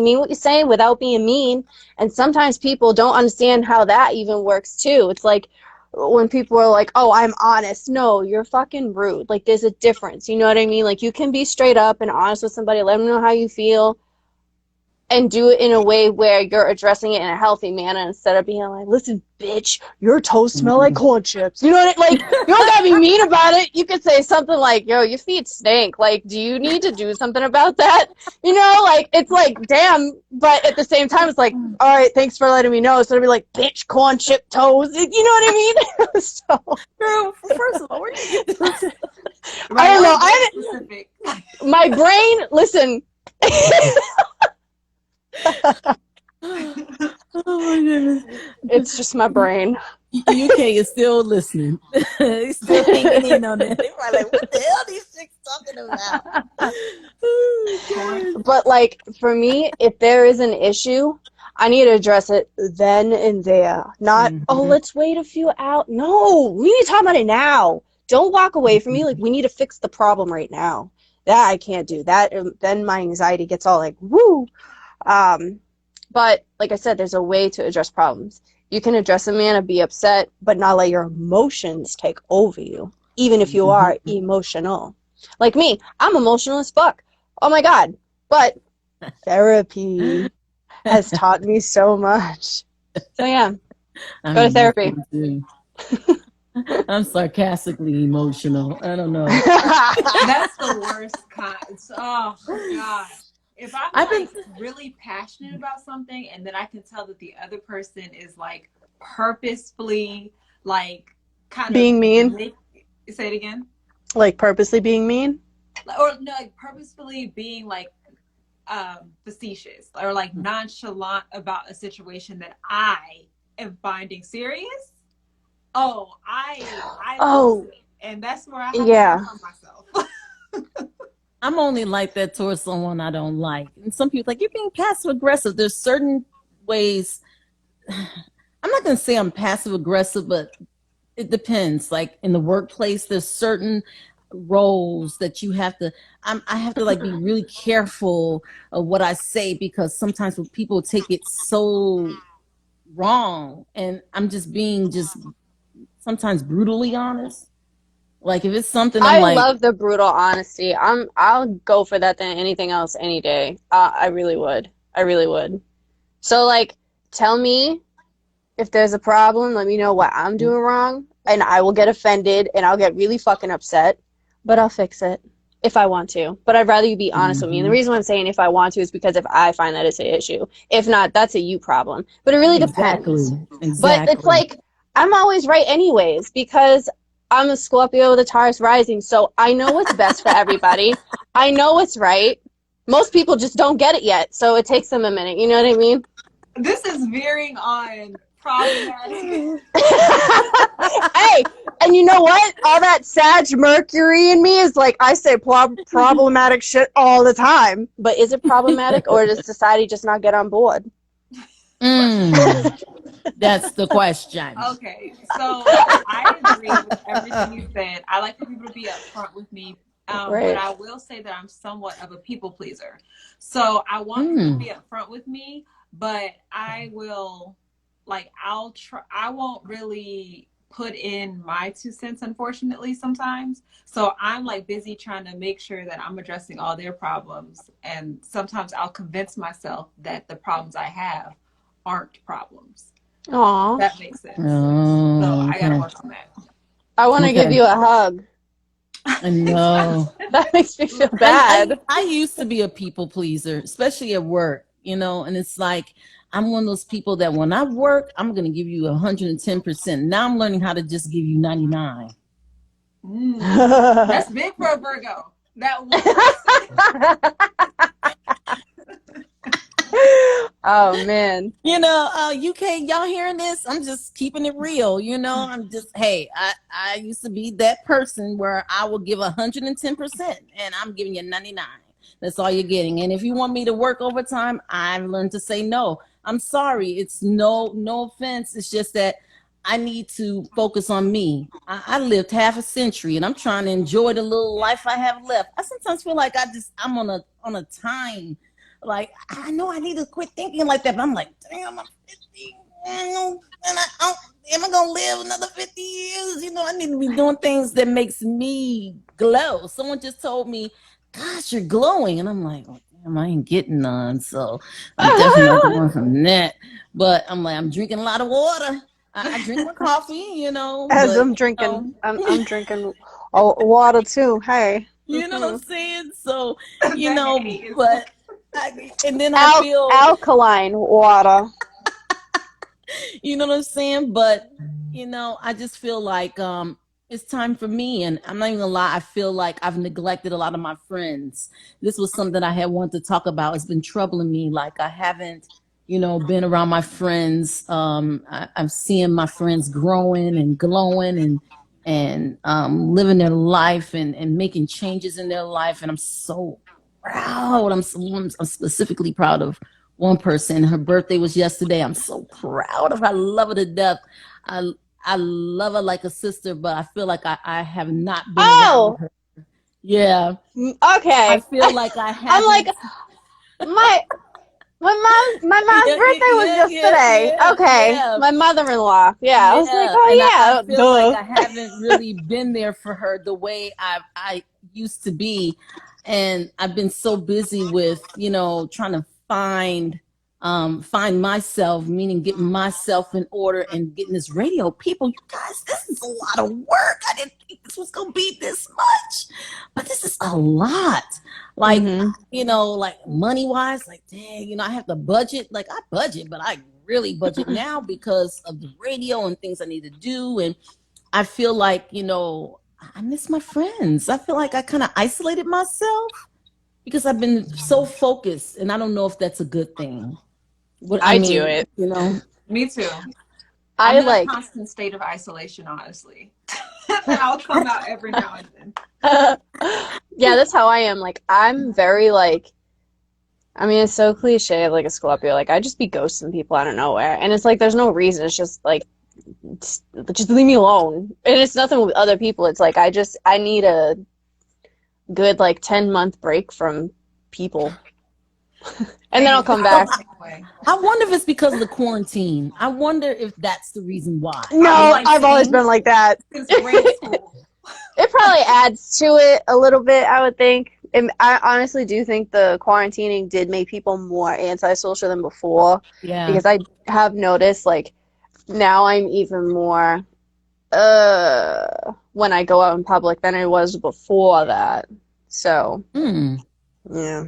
mean what you're saying without being mean. And sometimes people don't understand how that even works too. It's like when people are like, oh, I'm honest. No, you're fucking rude. Like, there's a difference. You know what I mean? Like, you can be straight up and honest with somebody, let them know how you feel, and do it in a way where you're addressing it in a healthy manner, instead of being like, listen, bitch, your toes smell like corn chips. You know what I mean? Like, you don't gotta be mean about it. You could say something like, yo, your feet stink. Like, do you need to do something about that? Like, it's like, damn. But at the same time, it's like, all right, thanks for letting me know. So it'd be like, bitch, corn chip toes. You know what I mean? So, Girl, first of all, where you get this? I don't know. My brain, listen. Oh my goodness. It's just my brain. UK is still listening. He's still hanging in on that. They're probably like, what the hell these chicks talking about? But like, for me, if there is an issue, I need to address it then and there. Not, oh, let's wait a few out. No, we need to talk about it now. Don't walk away from me. Like, we need to fix the problem right now. That I can't do. That then my anxiety gets all like, woo. But like I said, there's a way to address problems. You can address a man and be upset, but not let your emotions take over you, even if you are emotional. Like me, I'm emotional as fuck. Oh my God. But therapy has taught me so much. So yeah, go to therapy. I'm sarcastically emotional. I don't know. That's the worst kind. Oh gosh. If I'm really passionate about something and then I can tell that the other person is like purposefully like kind being of mean. Say it again. Like purposely being mean? Or no, like purposefully being like facetious or like nonchalant about a situation that I am finding serious. Oh, I lose it. And that's where I have to work on myself. I'm only like that towards someone I don't like. And some people like, you're being passive aggressive. There's certain ways. I'm not going to say I'm passive aggressive, but it depends. Like in the workplace, there's certain roles that you have to, I have to like be really careful of what I say, because sometimes when people take it so wrong, and I'm just being sometimes brutally honest. Like if it's something I love the brutal honesty. I'll go for that than anything else any day. I really would. So like, tell me if there's a problem. Let me know what I'm doing wrong, and I will get offended and I'll get really fucking upset, but I'll fix it if I want to. But I'd rather you be honest with me. And the reason why I'm saying if I want to is because if I find that it's an issue. If not, that's a you problem. But it really depends. Exactly. But it's like, I'm always right anyways, because I'm a Scorpio with a Taurus rising, so I know what's best for everybody. I know what's right. Most people just don't get it yet, so it takes them a minute. You know what I mean? This is veering on problematic. Hey, and you know what? All that Sag Mercury in me is like, I say problematic shit all the time. But is it problematic, or does society just not get on board? That's the question. Okay, so I agree with everything you said. I like for people to be upfront with me, but I will say that I'm somewhat of a people pleaser. So I want people to be upfront with me, but I will, like, I won't really put in my 2 cents, unfortunately, sometimes. So I'm like busy trying to make sure that I'm addressing all their problems. And sometimes I'll convince myself that the problems I have aren't problems. Aww. That makes sense. Oh, so I gotta work on that. I want to give you a hug. I know. That makes me feel bad. I used to be a people pleaser, especially at work, and it's like, I'm one of those people that when I work, I'm going to give you 110%. Now I'm learning how to just give you 99. That's big for a Virgo. That 1%. Oh man. UK, y'all hearing this? I'm just keeping it real. I'm just, hey, I used to be that person where I will give 110% and I'm giving you 99. That's all you're getting. And if you want me to work overtime, I've learned to say no. I'm sorry. It's no offense. It's just that I need to focus on me. I lived half a century and I'm trying to enjoy the little life I have left. I sometimes feel like I'm on a time. Like, I know I need to quit thinking like that, but I'm like, damn, I'm 50. And am I going to live another 50 years? I need to be doing things that makes me glow. Someone just told me, gosh, you're glowing. And I'm like, oh, damn, I ain't getting none. So I'm definitely not going from that. But I'm like, I'm drinking a lot of water. I drink my coffee, As I'm drinking, I'm drinking water too. Hey. You know what I'm saying? So, but... and then I feel alkaline water. You know what I'm saying? But I just feel like it's time for me, and I'm not even gonna lie, I feel like I've neglected a lot of my friends. This was something I had wanted to talk about. It's been troubling me. Like I haven't been around my friends. I'm seeing my friends growing and glowing and living their life and making changes in their life, and I'm so proud. I'm specifically proud of one person. Her birthday was yesterday. I'm so proud of her. I love her to death. I I love her like a sister, but I feel like I have not been around Oh, her. Yeah, I okay. feel like I I'm like, haven't. my my mom's Yeah, birthday was yeah, yeah, yesterday. yeah, Okay, yeah. my mother-in-law. Yeah, I was like, Yeah, and I oh feel like yeah, I haven't really been there for her the way I used to be, and I've been so busy with trying to find myself, meaning getting myself in order and getting this radio. People, you guys, this is a lot of work. I didn't think this was gonna be this much, but this is a lot. Like duh. like money wise, like dang, I have to budget. Like I budget, but I really budget now because of the radio and things I need to do. And I feel like, I miss my friends. I feel like I kind of isolated myself because I've been so focused, and I don't know if that's a good thing. What I I do mean, it. Me too. I'm I in a like. constant state of isolation, honestly. I'll come out every now and then. Yeah, that's how I am. Like, I'm very like. I mean, it's so cliche, like a Scorpio. Like, I just be ghosting people out of nowhere, and it's like there's no reason. It's just like, just leave me alone. And it's nothing with other people. It's like I need a good like 10-month break from people, and then I'll come back. I wonder if it's because of the quarantine. I wonder if that's the reason why. No, I've always been like that. Since grade school. It probably adds to it a little bit, I would think. And I honestly do think the quarantining did make people more antisocial than before. Yeah. Because I have noticed, like, now I'm even more when I go out in public than I was before that. So, yeah.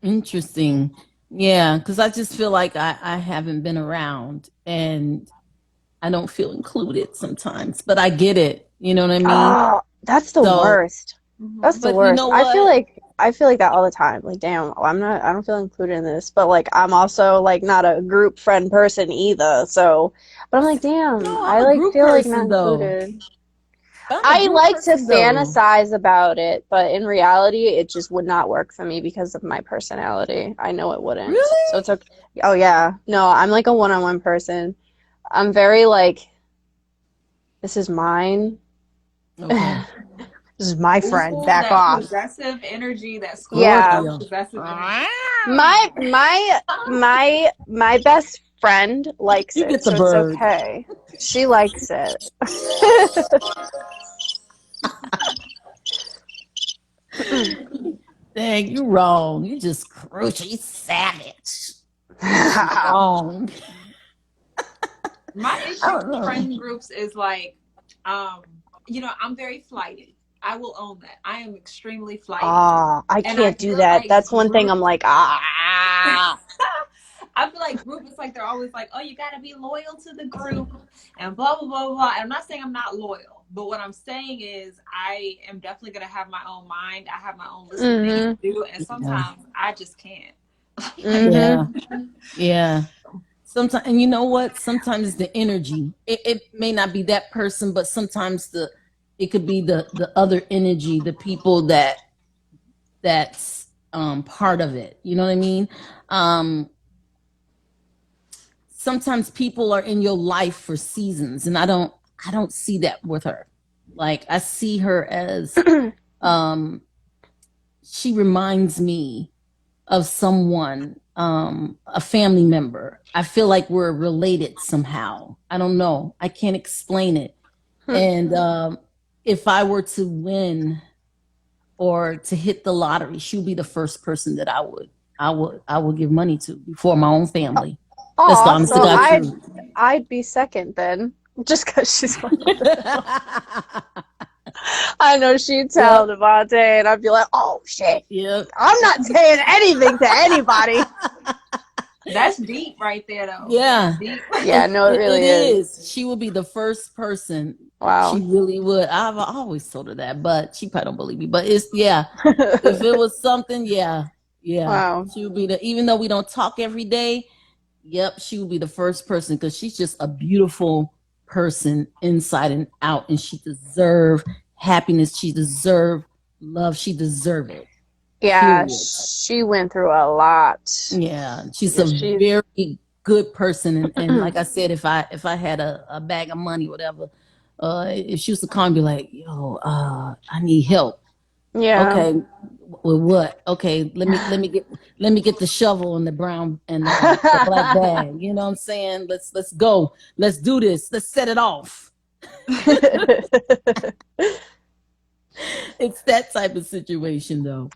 Interesting. Yeah, because I just feel like I haven't been around and I don't feel included sometimes, but I get it. You know what I mean? Oh, that's the worst. That's the But worst. you know what? I feel like that all the time. Like, damn, I don't feel included in this. But like, I'm also like not a group friend person either. So, but I'm like, damn, No, I I'm a like group feel like person not though. included. I'm a I group like to person, though. fantasize about it, but in reality, it just would not work for me because of my personality. I know it wouldn't. Really? So it's okay. Oh yeah. No, I'm like a one-on-one person. I'm very like, this is mine. Okay. This is my friend. Ooh, Back that off. possessive energy, that Yeah. Scorpio possessive energy. My best friend likes You it, get the so it's bird. okay. She likes it. Dang, you wrong. You just crucial. You savage. Wrong. My issue with friend groups is like, I'm very flighty. I will own that. I am extremely flighty. I And can't do feel that. like That's one thing group- I'm like, I feel like group is like they're always like, oh, you gotta be loyal to the group and blah blah blah blah. And I'm not saying I'm not loyal, but what I'm saying is I am definitely gonna have my own mind. I have my own list of things to do, and sometimes I just can't. Yeah. Sometimes, and you know what? Sometimes the energy. It may not be that person, but sometimes it could be the other energy, the people that's part of it. You know what I mean? Sometimes people are in your life for seasons, and I don't see that with her. Like I see her as she reminds me of someone, a family member. I feel like we're related somehow. I don't know. I can't explain it. And if I were to win or to hit the lottery, she'll be the first person that I would give money to before my own family. That's the honest to God truth. I'd be second then, just because she's one. I know she'd tell Devontae, and I'd be like, oh shit, I'm not saying anything to anybody. That's deep right there, though. Yeah. Deep. Yeah, no, it really is. She would be the first person. Wow. She really would. I've always told her that, but she probably don't believe me. But it's if it was something, yeah. Wow. She would be even though we don't talk every day, she would be the first person because she's just a beautiful person inside and out, and she deserves happiness. She deserves love. She deserves it. Yeah, period. she went through a lot. Yeah, she's Yeah, a she's very good person, and like I said, if I had a bag of money, whatever, if she was to call and be like, "Yo, I need help," yeah. okay, with what? Okay, let me get the shovel and the brown and the black bag. You know what I'm saying? Let's go. Let's do this. Let's set it off. It's that type of situation, though.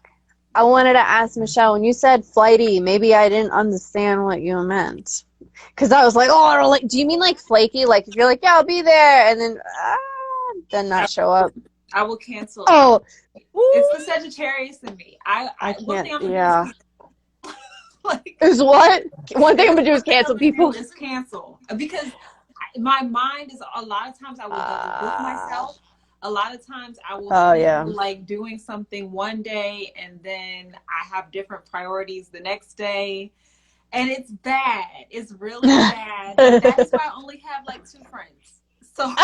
I wanted to ask Michelle, when you said flighty, maybe I didn't understand what you meant. Because I was like, oh, like, do you mean like flaky? Like if you're like, yeah, I'll be there, and then not show up. I will cancel. Oh, It's the Sagittarius in me. I One thing can't. I'm gonna Yeah. do is like Is what? One thing I'm gonna do is cancel people. Is cancel because my mind is a lot of times I will double book myself. A lot of times I will feel like doing something one day and then I have different priorities the next day. And it's bad. It's really bad. And that is why I only have like 2 friends. So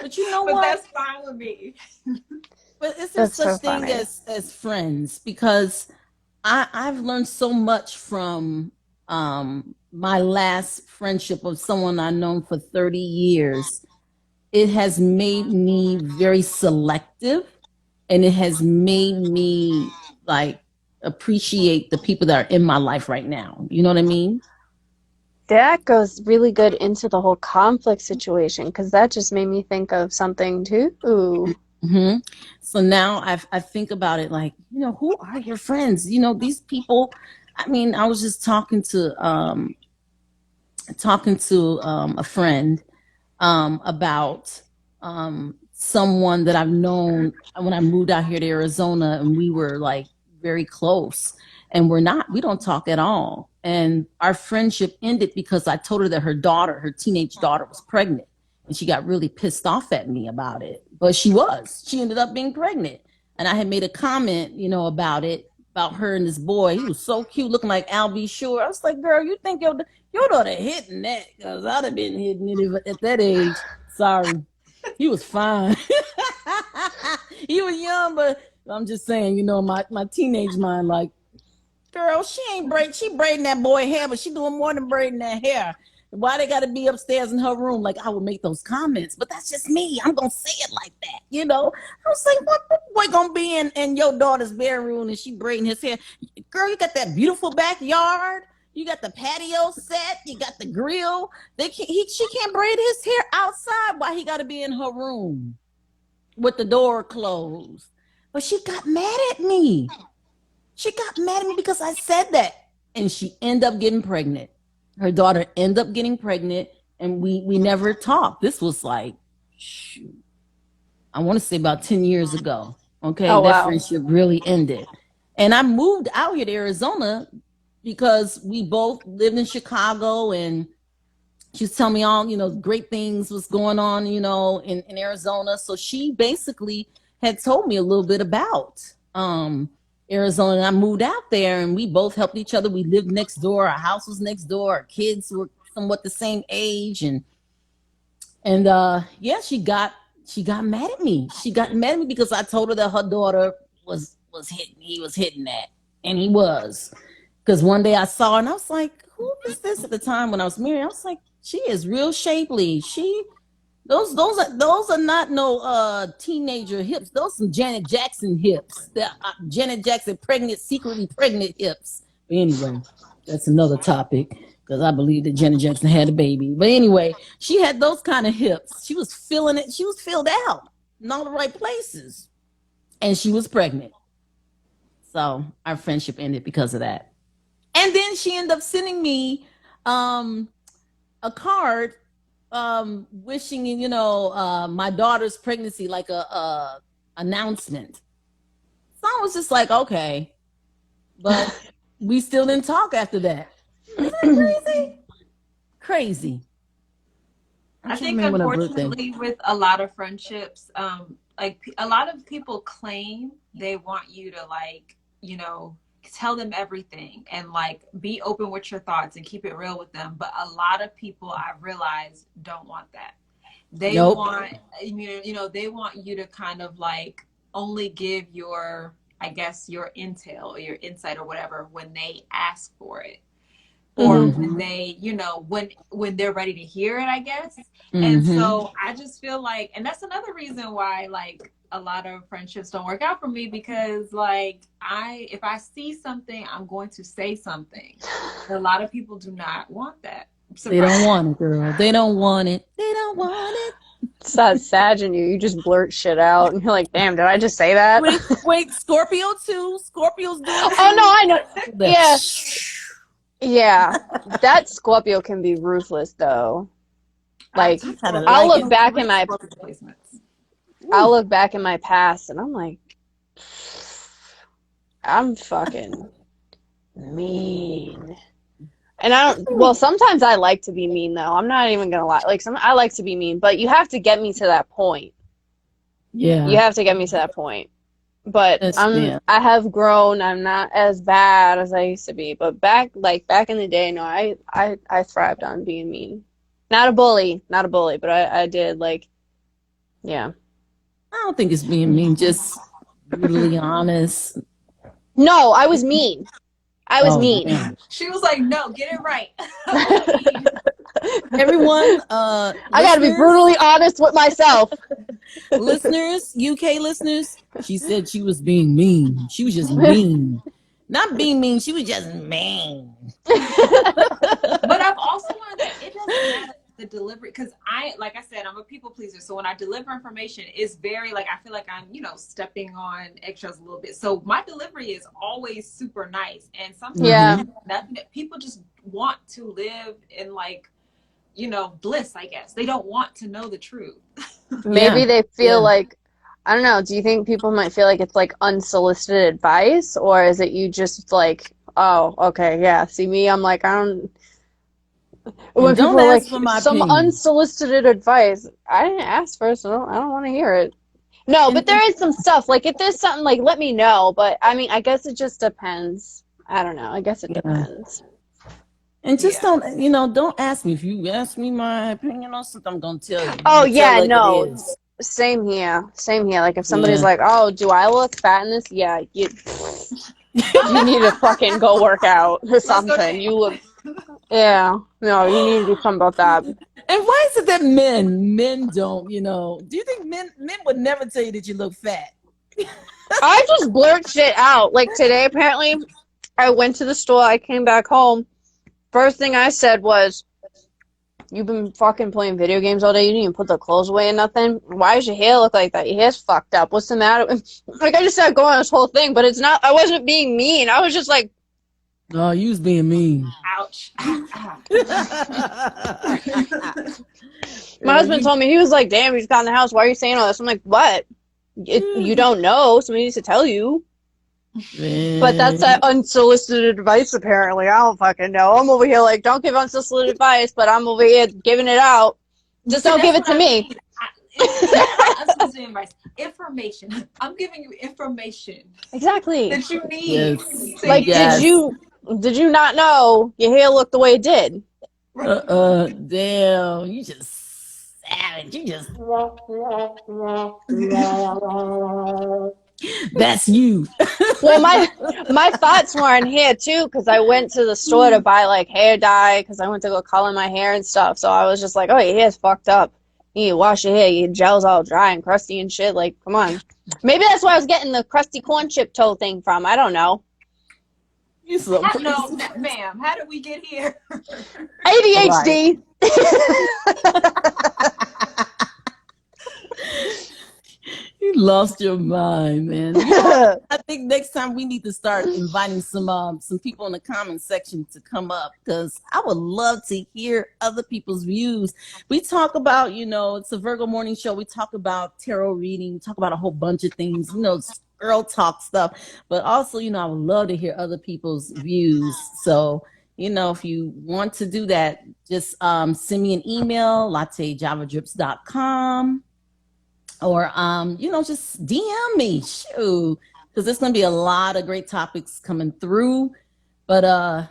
but you know but what? That's fine with me. But is there such thing as friends? Because I've learned so much from my last friendship of someone I've known for 30 years. It has made me very selective, and it has made me like appreciate the people that are in my life right now. You know what I mean? That goes really good into the whole conflict situation because that just made me think of something too. Mm-hmm. So now I think about it like, who are your friends? These people. I mean, I was just talking to a friend about someone that I've known when I moved out here to Arizona, and we were like very close, and we don't talk at all. And our friendship ended because I told her that her teenage daughter was pregnant, and she got really pissed off at me about it. But she ended up being pregnant. And I had made a comment, about it, about her and this boy. He was so cute, looking like Al B. Sure. I was like, girl, you think your daughter hitting that? Because I'd have been hitting it at that age. Sorry. He was fine. He was young, but I'm just saying, my teenage mind, like, girl, she braiding that boy hair, but she doing more than braiding that hair. Why they got to be upstairs in her room? Like, I would make those comments, but that's just me. I'm going to say it like that, I was like, what boy going to be in your daughter's bedroom and she braiding his hair? Girl, you got that beautiful backyard. You got the patio set. You got the grill. She can't braid his hair outside. Why he got to be in her room with the door closed? But she got mad at me. She got mad at me because I said that. And she ended up getting pregnant. Her daughter ended up getting pregnant, and we never talked. This was like, shoot, I want to say about 10 years ago. Okay, that friendship really ended. And I moved out here to Arizona because we both lived in Chicago, and she was telling me all, great things was going on, in Arizona. So she basically had told me a little bit about Arizona, and I moved out there, and we both helped each other. We lived next door. Our house was next door. Our kids were somewhat the same age, and she got mad at me. She got mad at me because I told her that her daughter was hitting. He was hitting that, and he was. Because one day I saw her, and I was like, "Who is this?" At the time when I was married, I was like, "She is real shapely. Those are not no teenager hips. Those some Janet Jackson hips. Janet Jackson secretly pregnant hips." But anyway, that's another topic because I believe that Janet Jackson had a baby. But anyway, she had those kind of hips. She was feeling it. She was filled out in all the right places, and she was pregnant. So our friendship ended because of that. And then she ended up sending me a card wishing my daughter's pregnancy, like a announcement. So I was just like, okay, but we still didn't talk after that. Isn't that crazy? I think unfortunately with a lot of friendships, like a lot of people claim they want you to tell them everything and like be open with your thoughts and keep it real with them. But a lot of people I've realized don't want that. They want, they want you to kind of like only give your I guess, your intel or your insight or whatever when they ask for it. Or when they, you know, when they're ready to hear it, I guess. And so I just feel like, and that's another reason why, like, a lot of friendships don't work out for me, because, like, if I see something, I'm going to say something. And a lot of people do not want that. They don't want it, girl. They don't want it. They don't want it. It's that Sag in you. You just blurt shit out, and you're like, "Damn, did I just say that?" Wait, Scorpio too. Scorpios do it too. Oh no, I know. Yeah, yeah. That Scorpio can be ruthless, though. Like, I'll look back in my past, and I'm like, I'm fucking mean. And well, sometimes I like to be mean, though. I'm not even gonna lie. Like, I like to be mean, but you have to get me to that point. Yeah. You have to get me to that point. But I have grown. I'm not as bad as I used to be. But back in the day, no, I thrived on being mean. Not a bully, but I did, like, yeah. I don't think it's being mean, just brutally honest. No, I was mean. I was mean. Man. She was like, no, get it right. Everyone, I gotta be brutally honest with myself. Listeners, UK listeners, she said she was being mean. She was just mean. Not being mean, she was just mean. But I've also learned that it doesn't matter the delivery, because like I said, I'm a people pleaser. So when I deliver information, it's very, like, I feel like I'm, you know, stepping on eggshells a little bit. So my delivery is always super nice. And sometimes people just want to live in, like, you know, bliss, I guess. They don't want to know the truth. Maybe they feel like, I don't know, do you think people might feel like it's like unsolicited advice, or is it you just like, oh, okay, yeah, see me, I'm like, I don't, when people are like, some unsolicited advice, I didn't ask first, so I don't want to hear it. No, but there is some stuff, like, if there's something, like, let me know, but, I mean, I guess it just depends. I don't know, I guess it depends. And just don't ask me. If you ask me my opinion on something, I'm going to tell you. Oh, yeah, no. Same here. Like, if somebody's like, oh, do I look fat in this? Yeah, you need to fucking go work out or something. You look, no, you need to do something about that. And why is it that men don't, do you think men would never tell you that you look fat? I just blurt shit out. Like, today, apparently, I went to the store, I came back home. First thing I said was, you've been fucking playing video games all day, you didn't even put the clothes away and nothing? Why does your hair look like that? Your hair's fucked up. What's the matter? Like, I just started going on this whole thing, but I wasn't being mean. I was just like... Oh, you was being mean. Ouch. My husband told me, he was like, damn, you just got in the house, why are you saying all this? I'm like, what? You don't know, somebody needs to tell you. Man. But that's that unsolicited advice, apparently. I don't fucking know. I'm over here like, don't give unsolicited advice, but I'm over here giving it out. Just don't give it to me. Unsolicited advice. Information. I'm giving you information. Exactly. That you need. Yes. Like, did you not know your hair looked the way it did? Damn. You just savage. You just... That's you. Well, my thoughts were in here too, because I went to the store to buy like hair dye, because I went to go color my hair and stuff. So I was just like, oh, your hair's fucked up. You need to wash your hair. Your gel's all dry and crusty and shit. Like, come on. Maybe that's where I was getting the crusty corn chip toe thing from. I don't know. No, ma'am. How did we get here? ADHD. You lost your mind, man. I think next time we need to start inviting some people in the comment section to come up, because I would love to hear other people's views. We talk about, it's a Virgo morning show. We talk about tarot reading, talk about a whole bunch of things, girl talk stuff. But also, I would love to hear other people's views. So, if you want to do that, just send me an email, lattejavadrips.com. Or, just DM me, shoot, because there's going to be a lot of great topics coming through. But,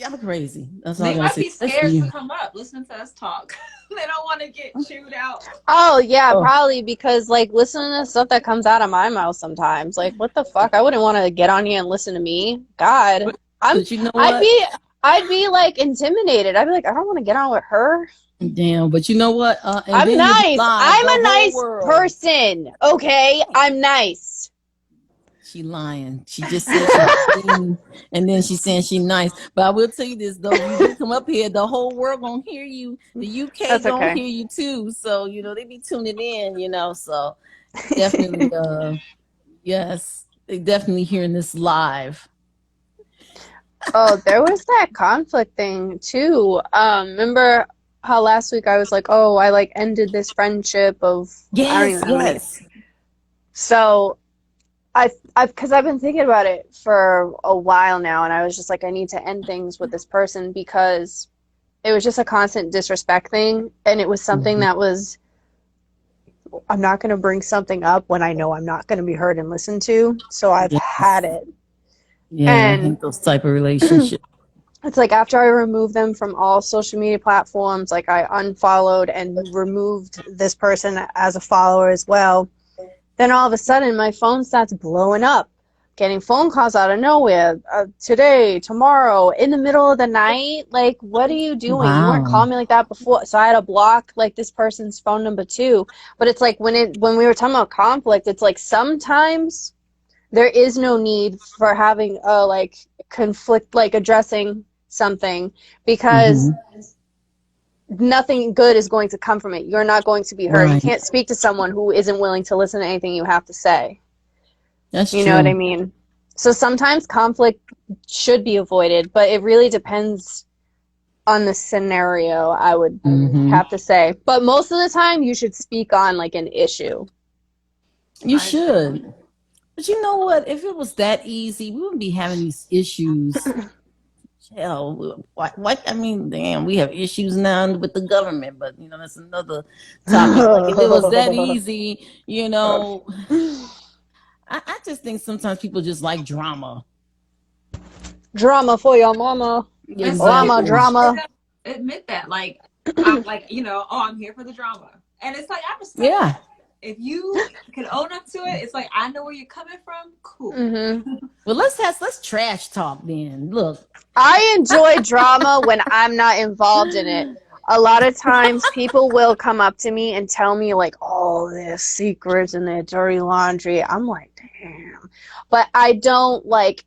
Y'all crazy. That's all I They gotta might say. be Especially scared to you. come up, listening to us talk. They don't want to get chewed out. Oh yeah, Oh, probably because like listening to stuff that comes out of my mouth sometimes. Like what the fuck? I wouldn't want to get on here and listen to me. God. I'm but you know I'd what? be I'd be like intimidated. I'd be like, I don't want to get on with her. Damn, but you know what? And I'm then you'll be nice. live I'm the a whole nice world. person. Okay? I'm nice. She lying. She just said she's mean, and then she's saying she nice. But I will tell you this though: if you do come up here, the whole world gonna hear you. The UK That's gonna okay. hear you too. So they be tuning in. So definitely, yes, they definitely hearing this live. Oh, there was that conflict thing too. Remember how last week I was like, oh, I like ended this friendship of I don't Yes, even know how many. yes. So because I've been thinking about it for a while now, and I was just like, I need to end things with this person because it was just a constant disrespect thing, and it was something Mhm. that was, I'm not going to bring something up when I know I'm not going to be heard and listened to. So I've had Yes. it. Yeah, I And hate those type of relationships. it's like after I removed them from all social media platforms, like I unfollowed and removed this person as a follower as well. Then all of a sudden, my phone starts blowing up, getting phone calls out of nowhere. Today, tomorrow, in the middle of the night. Like, what are you doing? You weren't Wow. calling me like that before. So I had to block like this person's phone number too. But it's like when we were talking about conflict, it's like sometimes there is no need for having a like conflict, like addressing something because Hmm. nothing good is going to come from it. You're not going to be heard. You Right. can't speak to someone who isn't willing to listen to anything you have to say. That's You know what I true. mean? So sometimes conflict should be avoided, but it really depends on the scenario, I would Hmm. have to say. But most of the time, you should speak on like an issue. You I agree. should. But you know what? If it was that easy, we wouldn't be having these issues. Hell, what? I mean, damn, we have issues now with the government, but that's another topic. Like if it was that easy, I just think sometimes people just like drama. Drama for your mama. And some Llama people Exactly. just straight drama. up admit that. Like, I'm like, oh, I'm here for the drama. And it's like, I respect Yeah. that. If you can own up to it, it's like, I know where you're coming from. Cool. Hmm. Well, let's trash talk then. Look. I enjoy drama when I'm not involved in it. A lot of times people will come up to me and tell me like all their secrets and their dirty laundry. I'm like, damn. But I don't like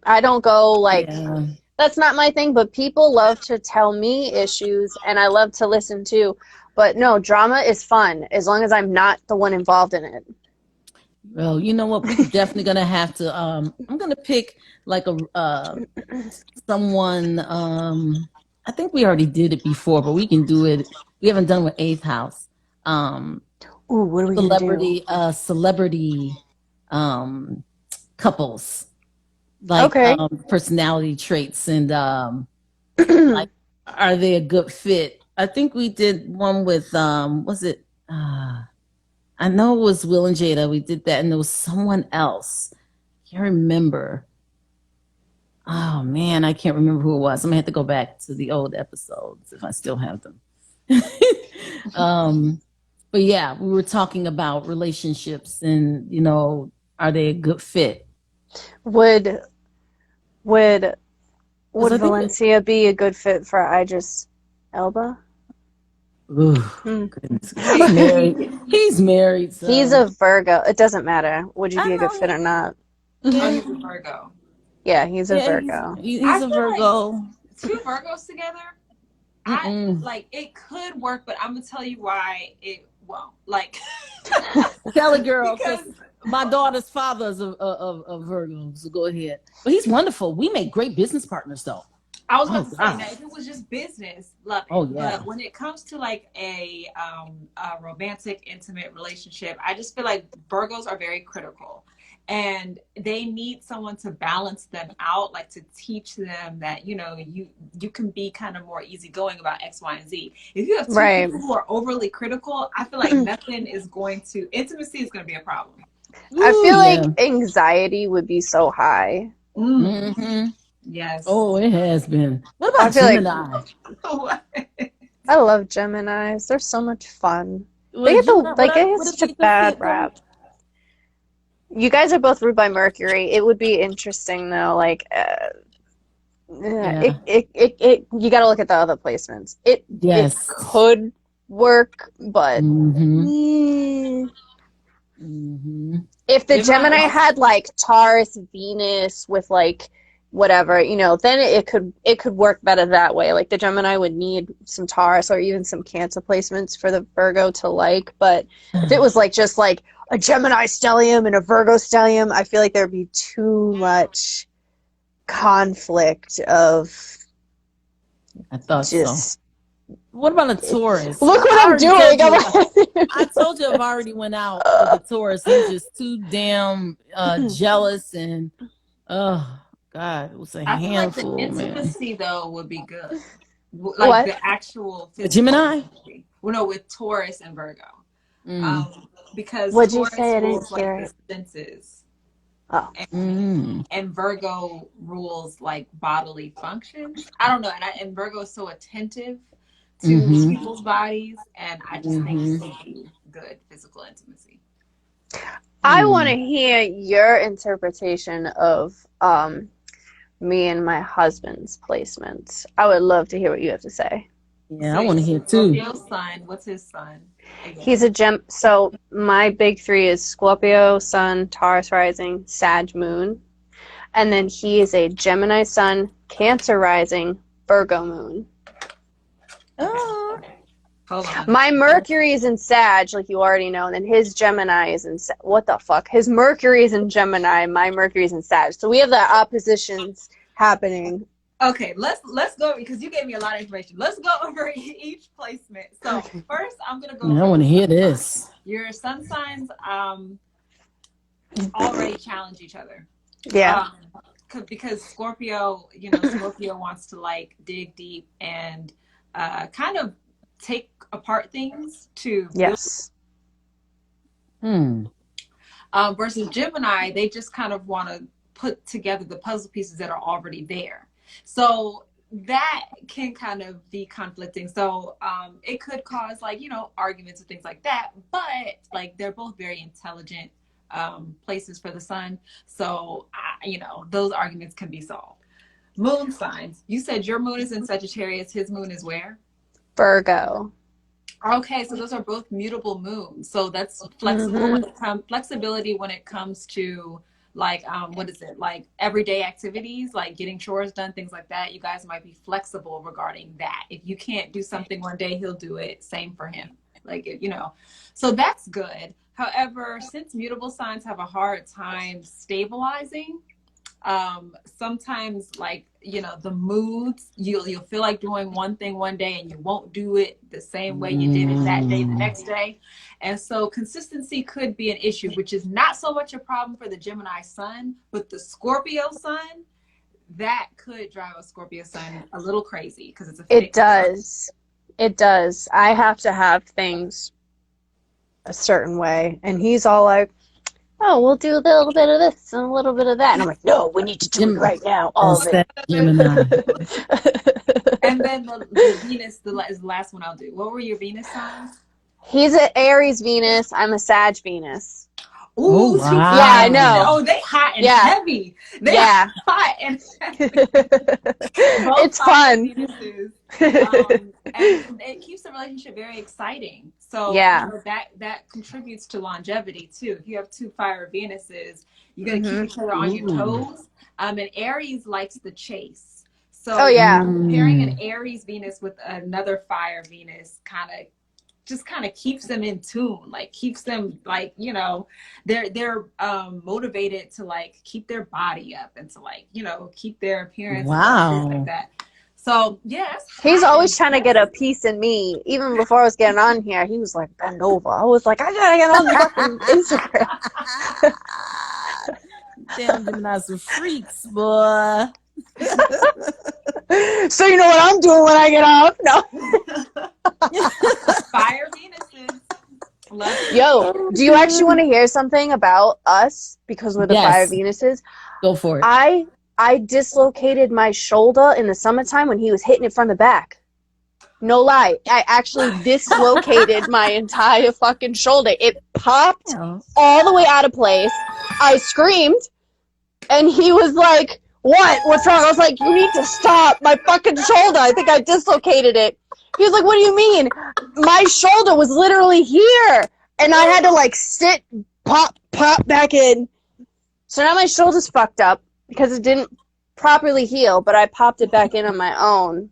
I don't go like Yeah. that's not my thing, but people love to tell me issues and I love to listen too. But no, drama is fun as long as I'm not the one involved in it. Well, you know what? We definitely gonna have to. I'm gonna pick like a someone. I think we already did it before, but we can do it. We haven't done with Eighth House. Um, Ooh, what are we gonna do? celebrity um couples, like Okay. personality traits and like are they a good fit? I think we did one with was it I know it was Will and Jada. We did that, and there was someone else. Can't remember. Oh man, I can't remember who it was. I'm gonna have to go back to the old episodes if I still have them. um, but yeah, we were talking about relationships and are they a good fit? Would would Because would I think, Valencia be a good fit for Idris Elba? ooh, Hmm. goodness, he's Wait, married. He's married, He's so a Virgo. It doesn't matter. Would you I be a good fit know. or not? oh, Yeah, he's a Virgo. Yeah, he's a yeah, Virgo. I he's a feel like Virgo. two Virgos together, I Mm-mm. like it could work, but I'm gonna tell you why it won't. Like, Tell a girl, because because my daughter's father is a Virgo. So go ahead. But he's wonderful. We make great business partners, though. I was Oh about to say God. now, if it was just business, love it. Oh yeah. But when it comes to like a romantic, intimate relationship, I just feel like Virgos are very critical, and they need someone to balance them out, like to teach them that you can be kind of more easygoing about X, Y, and Z. If you have two Right. people who are overly critical, I feel like nothing is going to intimacy is going to be a problem. I Ooh feel like yeah. anxiety would be so high. Mm. Mm-hmm. Yes. Oh, it has been. What I about feel like Gemini? I love Geminis. They're so much fun. They Well, get Gemini, they get would it such be a a good bad fit though? rap. You guys are both ruled by Mercury. It would be interesting though. Like, Yeah. you got to look at the other placements. It Yes. could work, but Mm-hmm. mm, Mm-hmm. if the Gemini Gemini is had like Taurus, Venus with like whatever, then it could work better that way. Like the Gemini would need some Taurus or even some Cancer placements for the Virgo to like. But if it was like just like a Gemini stellium and a Virgo stellium, I feel like there'd be too much conflict of I thought so. just What about a Taurus? look I what I'm already doing. told you. I told you I've already went out with a Taurus. He's just too damn jealous and oh God, it was a I feel like the handful, man. intimacy though would be good. Like What? the actual A physical Gemini? intimacy. Well, no, with Taurus and Virgo. Mm. Because What'd you Taurus say? I didn't rules like hear the it. senses, Oh. Mm. and Virgo rules like bodily functions. I don't know, and Virgo is so attentive to Mm-hmm. people's bodies, and I just think it Mm-hmm. would be good physical intimacy. I want to hear your interpretation of me and my husband's placements. I would love to hear what you have to say. Yeah, So I want to your hear too. Scorpio sun, what's his sun? He's a gem. So my big three is Scorpio, Sun, Taurus rising, Sag moon. And then he is a Gemini sun, Cancer rising, Virgo moon. Oh. Hold on. My Mercury is in Sag, like you already know, and then his Gemini is in what the fuck? His Mercury is in Gemini, my Mercury is in Sag. So we have the oppositions happening. Okay, let's go because you gave me a lot of information. Let's go over each placement. So first, I'm gonna go. I want to hear this. Your sun signs already challenge each other. Yeah. Because Scorpio, Scorpio wants to like dig deep and kind of take apart things to Yes. versus Gemini, they just kind of want to put together the puzzle pieces that are already there. So that can kind of be conflicting. So it could cause like, arguments and things like that. But like they're both very intelligent places for the sun. So, those arguments can be solved. Moon signs. You said your moon is in Sagittarius. His moon is where? Virgo. Okay, so those are both mutable moons. So that's flexible flexibility when it comes to like what is it, like everyday activities, like getting chores done, things like that. You guys might be flexible regarding that. If you can't do something one day, he'll do it. Same for him. Like, so that's good. However, since mutable signs have a hard time stabilizing, sometimes like the moods, you'll feel like doing one thing one day and you won't do it the same way you did it that day the next day. And so consistency could be an issue, which is not so much a problem for the Gemini sun, but the Scorpio sun, that could drive a Scorpio sun a little crazy because it's it does. I have to have things a certain way, and he's all like, oh, we'll do a little bit of this and a little bit of that. And I'm like, no, we need to do it right now. All of it. Gemini. And then the Venus, is the last one I'll do. What were your Venus signs? He's an Aries Venus. I'm a Sag Venus. Ooh, wow. Yeah, I know. Oh, they hot and heavy. They hot and heavy. It's fun. And it keeps the relationship very exciting. So that contributes to longevity too. If you have two fire Venuses, you're gonna keep each other on your toes. And Aries likes the chase. So pairing an Aries Venus with another fire Venus kind of keeps them in tune, like keeps them like, they're motivated to like keep their body up and to like, keep their appearance and things like that. So he's always trying to get a piece in me. Even before I was getting on here, he was like, bend over. I was like, I gotta get on the fucking Instagram. Damn, Gemini's some freaks, boy. So you know what I'm doing when I get off? No. Fire Venuses. Yo, do you actually want to hear something about us because we're the fire Venuses? Go for it. I I dislocated my shoulder in the summertime when he was hitting it from the back. No lie. I actually dislocated my entire fucking shoulder. It popped all the way out of place. I screamed, and he was like, what? What's wrong? I was like, you need to stop. My fucking shoulder. I think I dislocated it. He was like, what do you mean? My shoulder was literally here. And I had to like sit, pop back in. So now my shoulder's fucked up because it didn't properly heal, but I popped it back in on my own.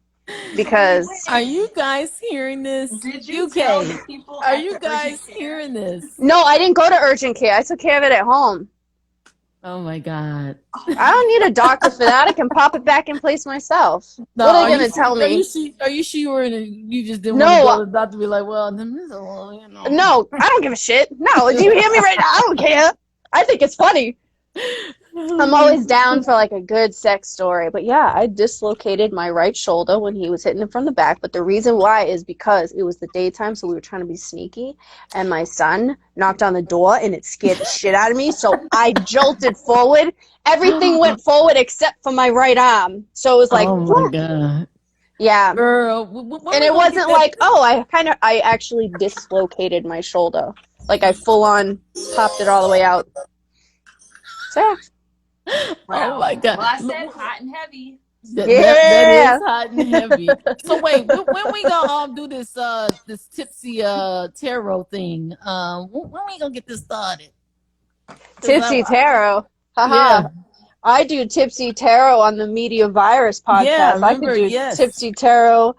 Because are you guys hearing this? Did you UK? tell the people Are at you the guys urgent care? hearing this? no, I didn't go to urgent care. I took care of it at home. Oh my God! I don't need a doctor for that. I can pop it back in place myself. No, What are they gonna tell me? Are you sure you were in you just didn't No. want to go to the doctor? Be like, well, then this is you know. No, I don't give a shit. No, do you hear me right now? I don't care. I think it's funny. I'm always down for like a good sex story. But yeah, I dislocated my right shoulder when he was hitting it from the back. But the reason why is because it was the daytime, so we were trying to be sneaky. And my son knocked on the door and it scared the shit out of me. So I jolted forward. Everything went forward except for my right arm. So it was like, oh my God. Yeah. Girl. And it wasn't like, oh, I actually dislocated my shoulder. Like I full on popped it all the way out. So yeah. Wow. Oh my God. Well, I said hot and heavy. That is hot and heavy. So wait, when we gonna do this this tipsy tarot thing? When we gonna get this started? Tipsy tarot. Haha. Yeah. I do tipsy tarot on the Media Virus podcast. Yeah, remember, I could do tipsy tarot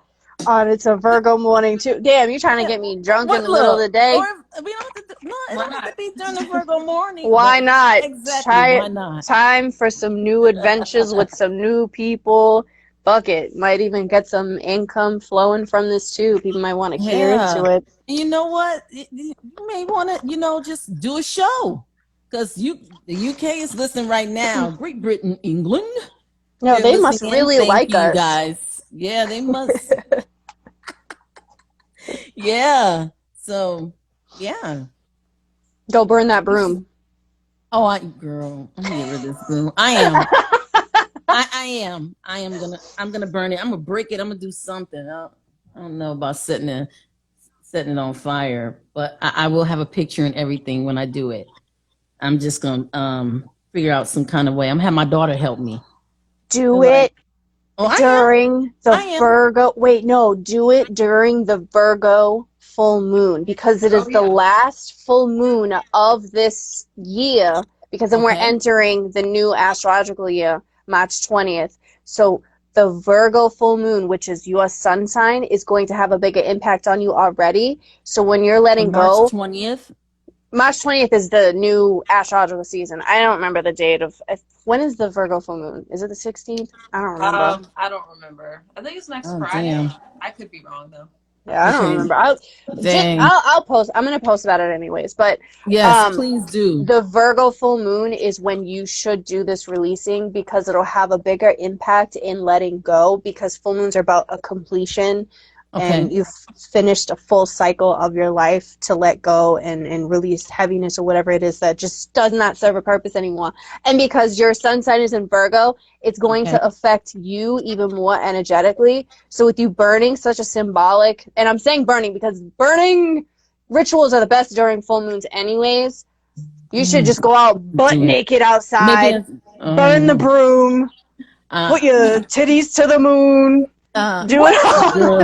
on It's a Virgo Morning too. Damn, you're trying to get me drunk in the middle of the day? Or we don't have to it don't have to be during the Virgo morning. Why not? Exactly. Why not? Time for some new adventures with some new people. Fuck it. Might even get some income flowing from this too. People might want to hear into it. You know what? You may want to, just do a show. Because the UK is listening right now. Great Britain, England. No, they must really like us. Guys. Yeah, they must. Yeah. So, yeah. Go burn that broom. Oh, girl, I'm gonna get rid of this broom. I am. I am. I'm gonna burn it. I'm gonna break it. I'm gonna do something. I don't know about setting it on fire, but I will have a picture and everything when I do it. I'm just gonna figure out some kind of way. I'm gonna have my daughter help me. Do it during the Virgo. Wait, no, do it during the Virgo full moon because it is the last full moon of this year. Because then we're entering the new astrological year, March 20th. So the Virgo full moon, which is your sun sign, is going to have a bigger impact on you already. So when you're letting go, March 20th is the new astrological season. I don't remember the date of when is the Virgo full moon? Is it the 16th? I don't remember. I don't remember. I think it's next Friday. Damn. I could be wrong though. Yeah, I don't remember. I'll post. I'm gonna post about it anyways. But yes, please do. The Virgo full moon is when you should do this releasing because it'll have a bigger impact in letting go. Because full moons are about a completion. And you've finished a full cycle of your life to let go and release heaviness or whatever it is that just does not serve a purpose anymore. And because your sun sign is in Virgo, it's going to affect you even more energetically. So with you burning such a symbolic, and I'm saying burning because burning rituals are the best during full moons anyways. You should just go out butt naked outside, burn the broom, put your titties to the moon. Do it all.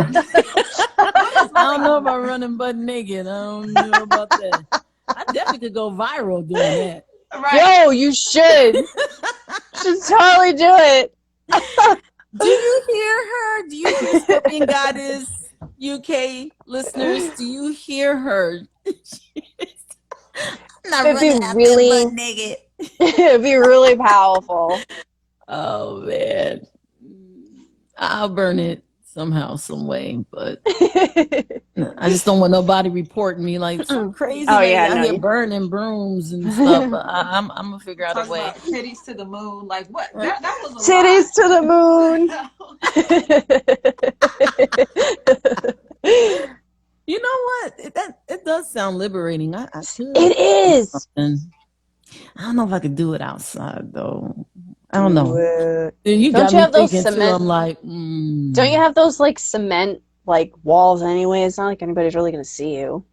I don't know about running butt naked. I don't know about that. I definitely could go viral doing that. Right. Yo, you should. Should totally do it. Do you hear her? Do you hear Scorpion Goddess UK listeners? Do you hear her? Not running out there butt naked. It'd be really powerful. Oh man. I'll burn it somehow, some way, but I just don't want nobody reporting me like some crazy out here burning brooms and stuff. I'm gonna figure out a way. Titties to the moon, like what? That was a titties to the moon. You know what? It does sound liberating. I should. It is. I don't know if I could do it outside though. I don't know. And you Don't got you me have those thinking too. cement? I'm like, Don't you have those like cement like walls anyway? It's not like anybody's really gonna see you.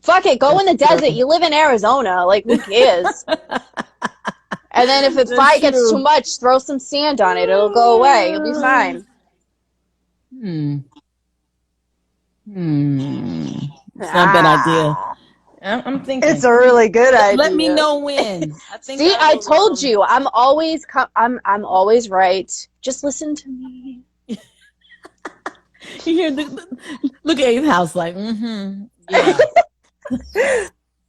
Fuck it, go in the desert. You live in Arizona. Like, who cares? And then if the That's fight gets too true. much, throw some sand on it. It'll go away. You'll be fine. It's not a bad idea. I'm thinking. It's a really good idea. Let me know when. I think See, I will, told you. I'm always always right. Just listen to me. You hear look at his house like, yeah.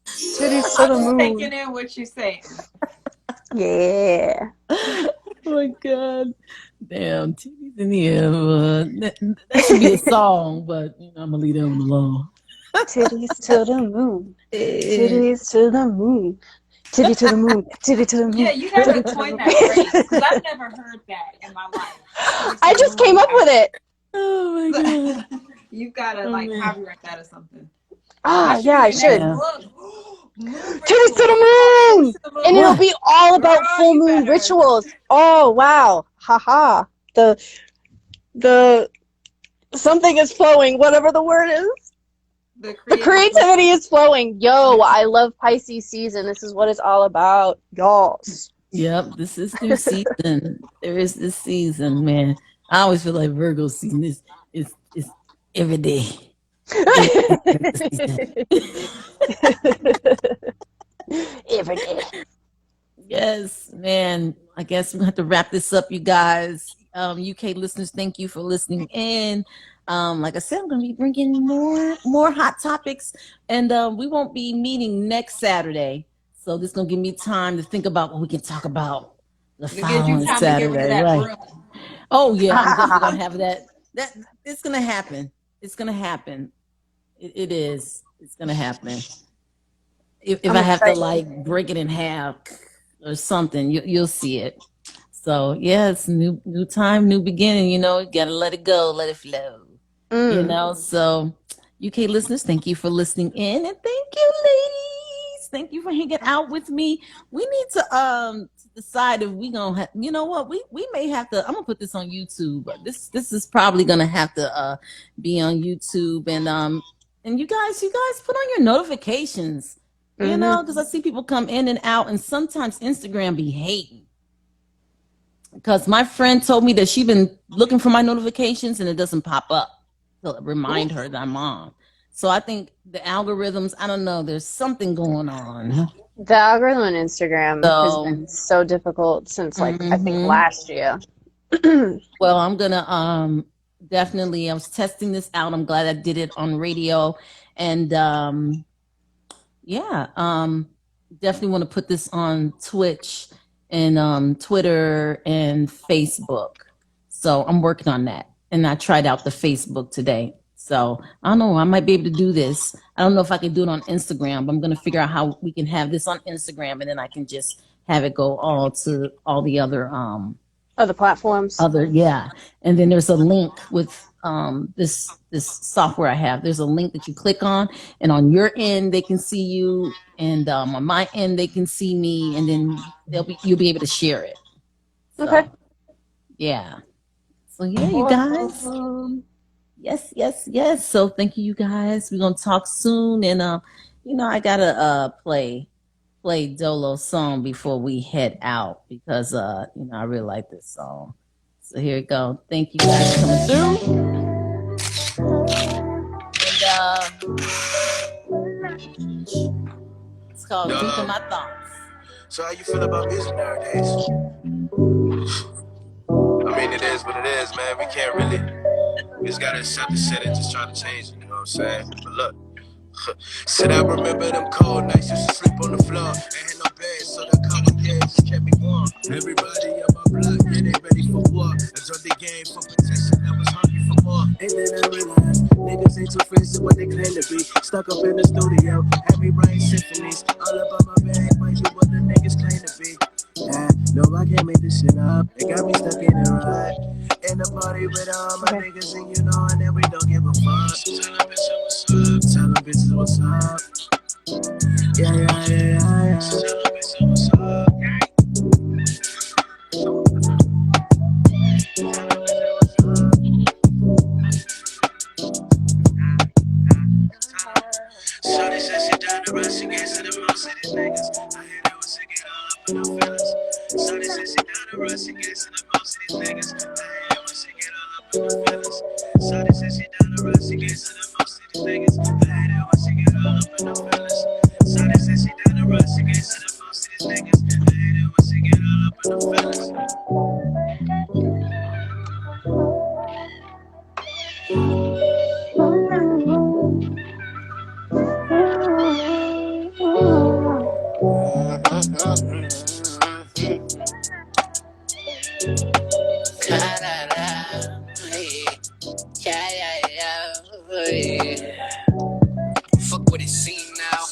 Titties to the moon. Taking in what you're saying. Yeah. Oh my God. Damn, titties in the air. That should be a song, but I'm gonna leave that one alone. Titties to the moon. Titties to the moon. Titty to the moon. Titty to the moon. Yeah, you gotta coin that phrase because I've never heard that in my life. I just came up with it. Oh my God. You've gotta copyright that or something. Yeah, I should. Titties to the moon! And it'll be all about full moon rituals. Oh, wow. Haha. The something is flowing, whatever the word is. The creativity is flowing. Yo, I love Pisces season. This is what it's all about. Y'all. Yep, this is their season. There is this season, man. I always feel like Virgo season is every day. Every day. Yes, man. I guess we have to wrap this up, you guys. UK listeners, thank you for listening in. Like I said, I'm going to be bringing more hot topics, and we won't be meeting next Saturday. So this is going to give me time to think about what we can talk about the following Saturday. Right? Oh yeah, I'm definitely going to have that. That it's going to happen. It's going to happen. It is. It's going to happen. If I have to like break it in half or something, you'll see it. So yeah, it's new time, new beginning. You gotta let it go, let it flow. So UK listeners, thank you for listening in, and thank you, ladies. Thank you for hanging out with me. We need to decide if we gonna have. You know what? We may have to. I'm gonna put this on YouTube. This is probably gonna have to be on YouTube, and you guys put on your notifications. Because I see people come in and out, and sometimes Instagram be hating. Because my friend told me that she's been looking for my notifications and it doesn't pop up to remind her that I'm on. So I think the algorithms, I don't know, there's something going on. The algorithm on Instagram has been so difficult since I think last year. Well, I'm gonna definitely, I was testing this out. I'm glad I did it on radio, and definitely want to put this on Twitch and Twitter and Facebook. So I'm working on that. And I tried out the Facebook today. So I don't know, I might be able to do this. I don't know if I can do it on Instagram, but I'm going to figure out how we can have this on Instagram, and then I can just have it go all to all the other other platforms. And then there's a link with this software I have. There's a link that you click on, and on your end they can see you, and on my end they can see me, and then you'll be able to share it. So, okay. Yeah. So yeah, you guys. Yes. So thank you guys. We're gonna talk soon, and I gotta play Dolo's song before we head out because I really like this song. So here we go. Thank you guys for coming through. And it's called Deep in My Thoughts. So how you feel about music nowadays? I mean, it is what it is, man. We can't really. We just gotta accept the shit and just try to change it. You know what I'm saying? But look. Said I remember them cold nights, used to sleep on the floor. Ain't had no bed, so the common kids kept me warm. Everybody on my block, yeah, they ready for war. I joined the game for protection, I was hungry for more. And then I realized, niggas ain't too fancy what they claim to be. Stuck up in the studio, had me writing symphonies. All about my bag, mind you what the niggas claim to be. No, I can't make this shit up. They got me stuck in the ride. In the party with all my niggas, and and then we don't give a fuck. Tell them bitches what's up. Yeah. Tell them bitches what's up. what she gets to the most of these niggas. I hate it when she get all up in the feelings. Shawty said she down the road, she gets to the most of these niggas. I hate it when she get all up in the feelings. Shawty said she down the road, she gets to the most of these niggas. I hate it when she get all up in the feelings. Fuck what it seem now.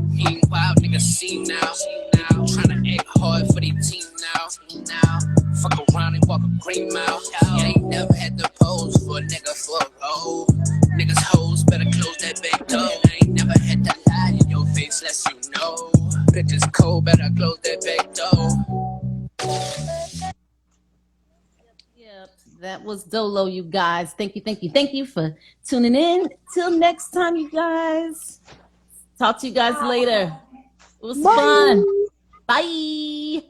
Meanwhile, niggas see now. Tryna act hard for they team now. Fuck around and walk a green mile. You ain't never had to pose for a nigga for a role. Niggas hoes better close that back door. I ain't never had to lie in your face, less you know. Bitches cold, better close that back door. Yep, that was Dolo, you guys. Thank you for tuning in. Till next time, you guys. Talk to you guys later. It was fun. Bye.